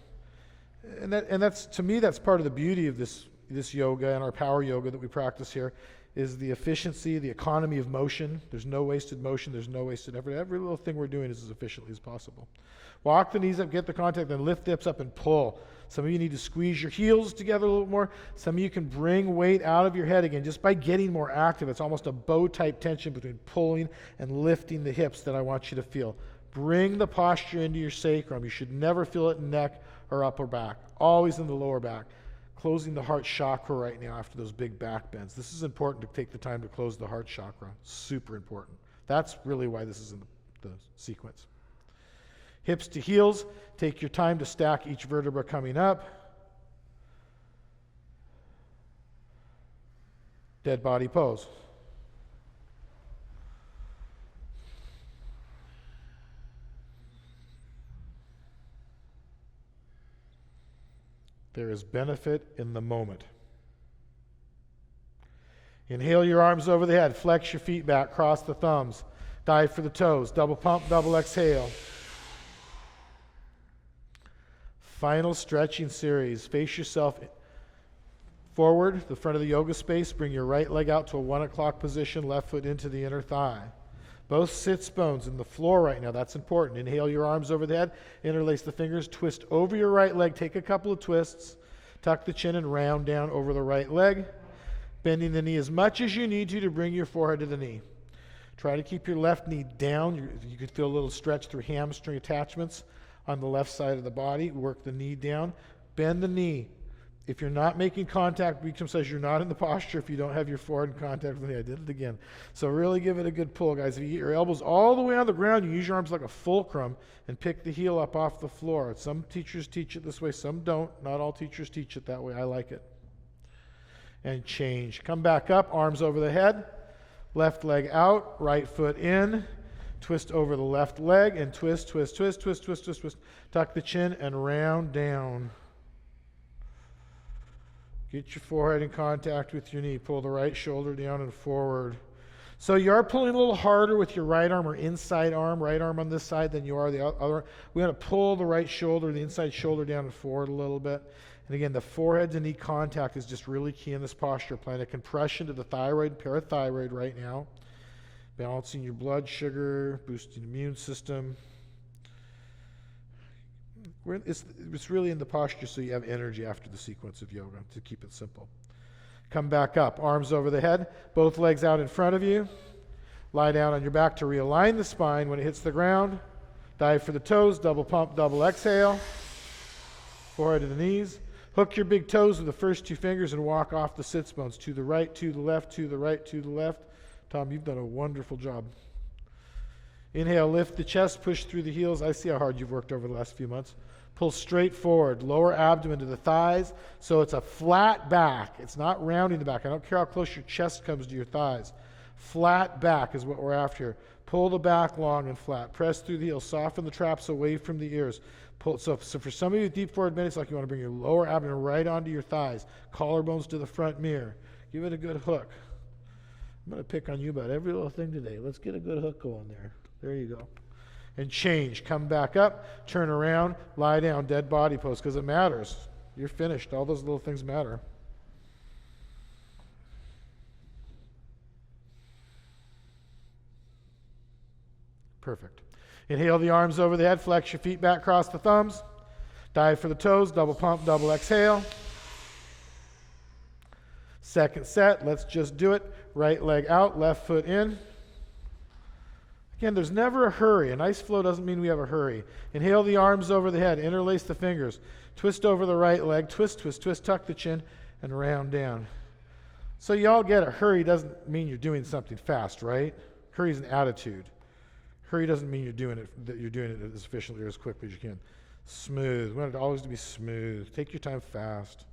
Speaker 1: And that's, to me, that's part of the beauty of this yoga and our power yoga that we practice here, is the efficiency, the economy of motion. There's no wasted motion, there's no wasted effort. Every little thing we're doing is as efficiently as possible. Walk the knees up, get the contact, then lift the hips up and pull. Some of you need to squeeze your heels together a little more. Some of you can bring weight out of your head again just by getting more active. It's almost a bow-type tension between pulling and lifting the hips that I want you to feel. Bring the posture into your sacrum. You should never feel it in neck or upper back. Always in the lower back. Closing the heart chakra right now after those big back bends. This is important to take the time to close the heart chakra. Super important. That's really why this is in the sequence. Hips to heels. Take your time to stack each vertebra coming up. Dead body pose. There is benefit in the moment. Inhale your arms over the head. Flex your feet back. Cross the thumbs. Dive for the toes. Double pump, double exhale. Final stretching series. Face yourself forward, the front of the yoga space. Bring your right leg out to a 1 o'clock position, left foot into the inner thigh. Both sits bones in the floor right now. That's important. Inhale your arms over the head. Interlace the fingers. Twist over your right leg. Take a couple of twists. Tuck the chin and round down over the right leg. Bending the knee as much as you need to bring your forehead to the knee. Try to keep your left knee down. You could feel a little stretch through hamstring attachments on the left side of the body. Work the knee down. Bend the knee. If you're not making contact, Bikram says you're not in the posture if you don't have your forehead in contact with the knee. I did it again. So really give it a good pull, guys. If you get your elbows all the way on the ground, you use your arms like a fulcrum and pick the heel up off the floor. Some teachers teach it this way, some don't. Not all teachers teach it that way. I like it. And change. Come back up, arms over the head. Left leg out, right foot in. Twist over the left leg and twist, twist, twist, twist, twist, twist, twist. Tuck the chin and round down. Get your forehead in contact with your knee. Pull the right shoulder down and forward. So you are pulling a little harder with your right arm or inside arm, right arm on this side than you are the other. We want to pull the right shoulder, the inside shoulder down and forward a little bit. And again, the forehead to knee contact is just really key in this posture. Applying a compression to the thyroid, parathyroid right now. balancing your blood sugar, boosting immune system. It's really in the posture so you have energy after the sequence of yoga, to keep it simple. Come back up, arms over the head, both legs out in front of you. Lie down on your back to realign the spine when it hits the ground. Dive for the toes, double pump, double exhale. Forehead to the knees. Hook your big toes with the first two fingers and walk off the sits bones to the right, to the left, to the right, to the left. Tom, you've done a wonderful job. Inhale, lift the chest, push through the heels. I see how hard you've worked over the last few months. Pull straight forward, lower abdomen to the thighs, so it's a flat back. It's not rounding the back. I don't care how close your chest comes to your thighs. Flat back is what we're after here. Pull the back long and flat. Press through the heels. Soften the traps away from the ears. So for some of you with deep forward bend, it's like you want to bring your lower abdomen right onto your thighs. Collarbones to the front mirror. Give it a good hook. I'm going to pick on you about every little thing today. Let's get a good hook going there. There you go. And change. Come back up. Turn around. Lie down. Dead body pose, because it matters. You're finished. All those little things matter. Perfect. Inhale the arms over the head. Flex your feet back, cross the thumbs. Dive for the toes. Double pump, double exhale. Second set. Let's just do it. Right leg out, left foot in. Again, there's never a hurry. A nice flow doesn't mean we have a hurry. Inhale the arms over the head. Interlace the fingers. Twist over the right leg. Twist, twist, twist. Tuck the chin and round down. So you all get it. Hurry doesn't mean you're doing something fast, right? Hurry is an attitude. Hurry doesn't mean that you're doing it as efficiently or as quickly as you can. Smooth. We want it always to be smooth. Take your time fast.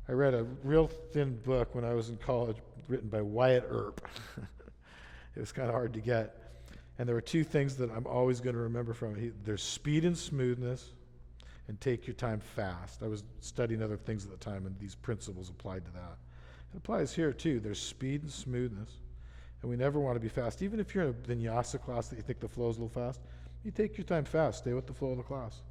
Speaker 1: I read a real thin book when I was in college written by Wyatt Earp. It was kind of hard to get. And there were two things that I'm always going to remember from it. There's speed and smoothness, and take your time fast. I was studying other things at the time, and these principles applied to that. It applies here too. There's speed and smoothness. And we never want to be fast. Even if you're in a vinyasa class that you think the flow's a little fast, you take your time fast. Stay with the flow of the class.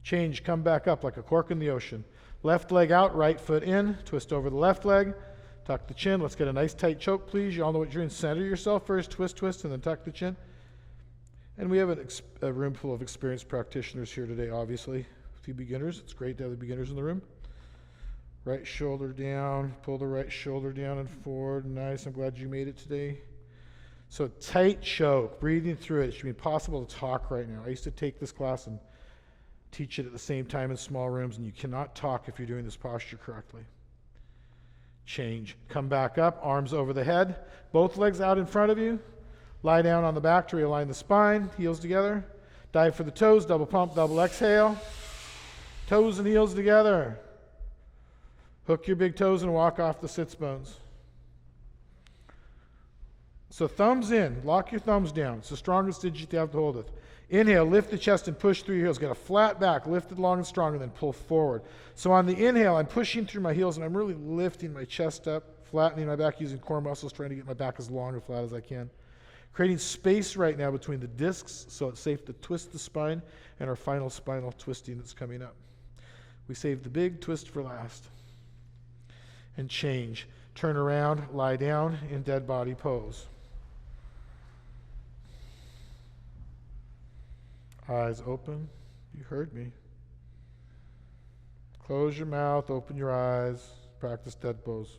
Speaker 1: Change, come back up like a cork in the ocean. Left leg out, right foot in. Twist over the left leg. Tuck the chin. Let's get a nice tight choke, please. You all know what you're doing. Center yourself first. Twist, twist, and then tuck the chin. And we have a room full of experienced practitioners here today, obviously. A few beginners. It's great to have the beginners in the room. Right shoulder down, pull the right shoulder down and forward. Nice, I'm glad you made it today. So tight choke, breathing through it. It should be impossible to talk right now. I used to take this class and teach it at the same time in small rooms, and you cannot talk if you're doing this posture correctly. Change. Come back up, arms over the head, both legs out in front of you. Lie down on the back to realign the spine, heels together. Dive for the toes, double pump, double exhale. Toes and heels together. Hook your big toes and walk off the sits bones. So thumbs in. Lock your thumbs down. It's the strongest digit you have to hold it. Inhale, lift the chest and push through your heels. Get a flat back, lift it long and strong, and then pull forward. So on the inhale, I'm pushing through my heels, and I'm really lifting my chest up, flattening my back using core muscles, trying to get my back as long and flat as I can. Creating space right now between the discs so it's safe to twist the spine and our final spinal twisting that's coming up. We saved the big twist for last. And change. Turn around, lie down in dead body pose. Eyes open. You heard me. Close your mouth, open your eyes, practice dead pose.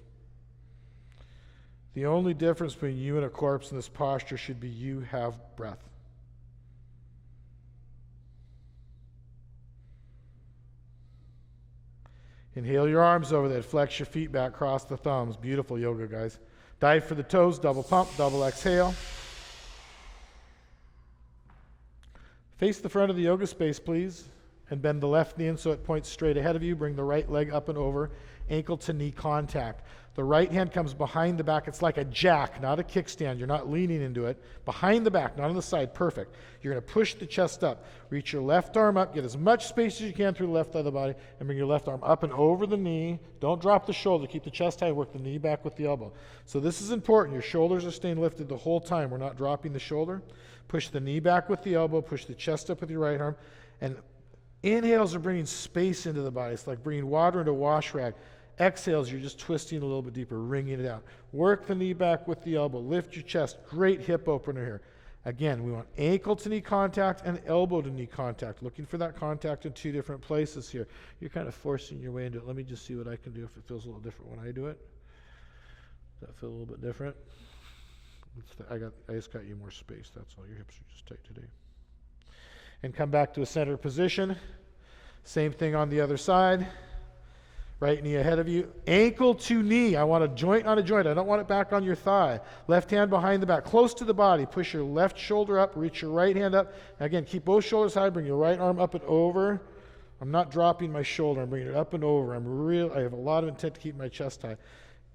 Speaker 1: The only difference between you and a corpse in this posture should be you have breath. Inhale your arms over there. Flex your feet back. Cross the thumbs. Beautiful yoga, guys. Dive for the toes. Double pump. Double exhale. Face the front of the yoga space, please. And bend the left knee in so it points straight ahead of you. Bring the right leg up and over. Ankle to knee contact. The right hand comes behind the back. It's like a jack, not a kickstand. You're not leaning into it. Behind the back, not on the side. Perfect. You're going to push the chest up. Reach your left arm up. Get as much space as you can through the left side of the body. And bring your left arm up and over the knee. Don't drop the shoulder. Keep the chest high. Work the knee back with the elbow. So this is important. Your shoulders are staying lifted the whole time. We're not dropping the shoulder. Push the knee back with the elbow. Push the chest up with your right arm. And inhales are bringing space into the body. It's like bringing water into a wash rag. Exhales, you're just twisting a little bit deeper, wringing it out. Work the knee back with the elbow. Lift your chest. Great hip opener here. Again, we want ankle to knee contact and elbow to knee contact. Looking for that contact in two different places here. You're kind of forcing your way into it. Let me just see what I can do if it feels a little different when I do it. Does that feel a little bit different? I just got you more space. That's all. Your hips are just tight today. And come back to a center position. Same thing on the other side. Right knee ahead of you. Ankle to knee. I want a joint on a joint. I don't want it back on your thigh. Left hand behind the back, close to the body. Push your left shoulder up. Reach your right hand up. Again, keep both shoulders high. Bring your right arm up and over. I'm not dropping my shoulder. I'm bringing it up and over. I have a lot of intent to keep my chest high.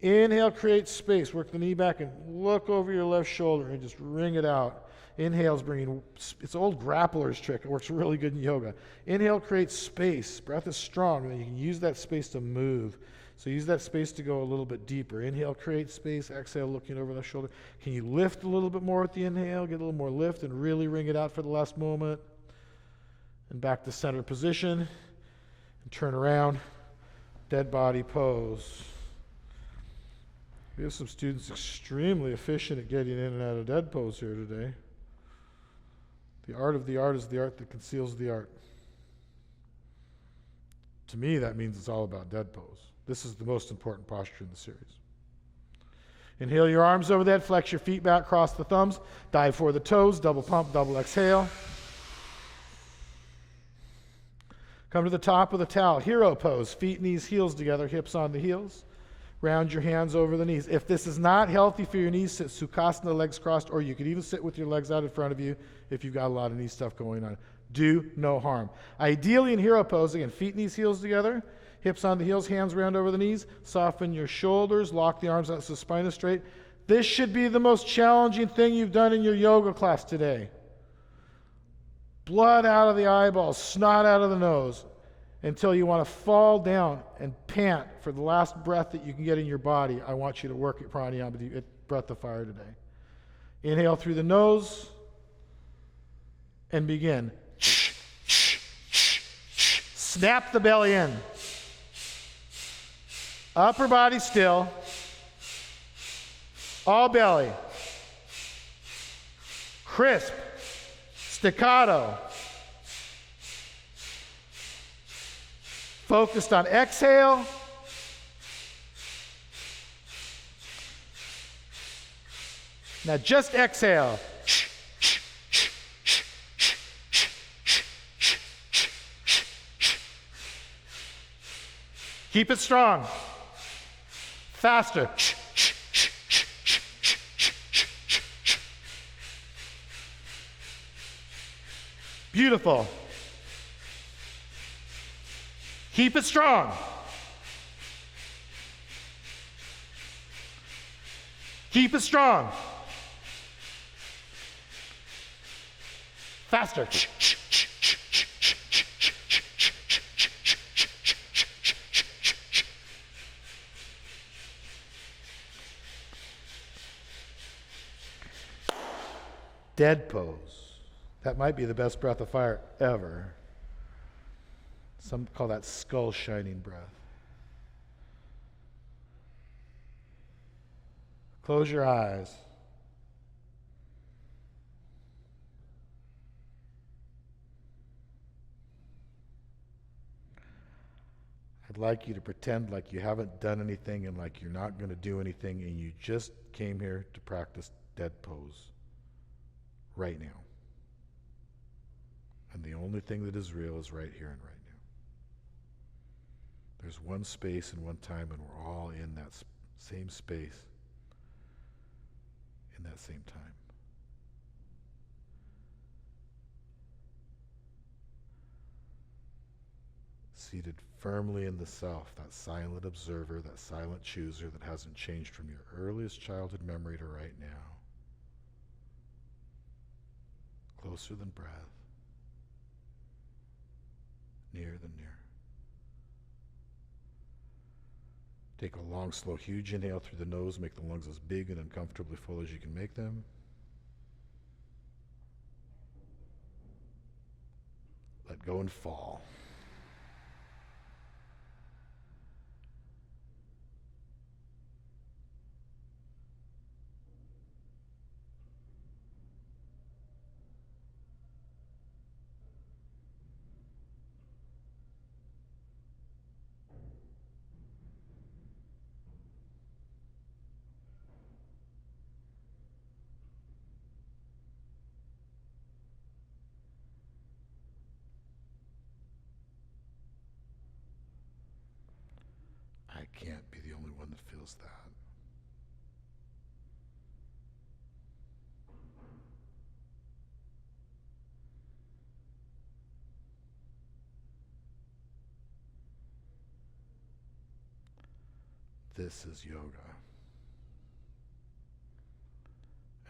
Speaker 1: Inhale, create space. Work the knee back and look over your left shoulder and just wring it out. Inhale's bringing, it's an old grappler's trick. It works really good in yoga. Inhale creates space. Breath is strong. And then you can use that space to move. So use that space to go a little bit deeper. Inhale, create space. Exhale, looking over the shoulder. Can you lift a little bit more with the inhale? Get a little more lift and really wring it out for the last moment. And back to center position. And turn around. Dead body pose. We have some students extremely efficient at getting in and out of dead pose here today. The art of the art is the art that conceals the art. To me, that means it's all about dead pose. This is the most important posture in the series. Inhale your arms over the head, flex your feet back, cross the thumbs, dive for the toes, double pump, double exhale. Come to the top of the towel, hero pose, feet, knees, heels together, hips on the heels. Round your hands over the knees. If this is not healthy for your knees, sit Sukhasana, legs crossed, or you could even sit with your legs out in front of you if you've got a lot of knee stuff going on. Do no harm. Ideally in hero pose, again, feet, knees, heels together, hips on the heels, hands round over the knees, soften your shoulders, lock the arms out so the spine is straight. This should be the most challenging thing you've done in your yoga class today. Blood out of the eyeballs, snot out of the nose, until you want to fall down and pant for the last breath that you can get in your body. I want you to work at pranayama, at breath of fire today. Inhale through the nose and begin. Snap the belly in. Upper body still. All belly. Crisp. Staccato. Focused on exhale. Now just exhale. Keep it strong. Faster. Beautiful. Keep it strong. Keep it strong. Faster. Dead pose. That might be the best breath of fire ever. Some call that skull shining breath. Close your eyes. I'd like you to pretend like you haven't done anything and like you're not going to do anything and you just came here to practice dead pose right now. And the only thing that is real is right here and right now. There's one space and one time, and we're all in that same space in that same time. Seated firmly in the self, that silent observer, that silent chooser that hasn't changed from your earliest childhood memory to right now. Closer than breath. Nearer than near. Take a long, slow, huge inhale through the nose. Make the lungs as big and uncomfortably full as you can make them. Let go and fall. feels that. This is yoga.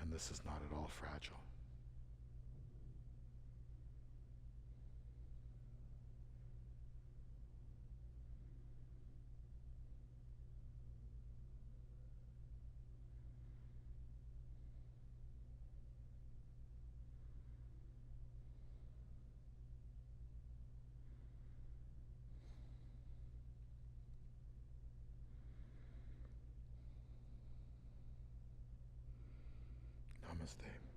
Speaker 1: And this is not at all fragile. Namaste.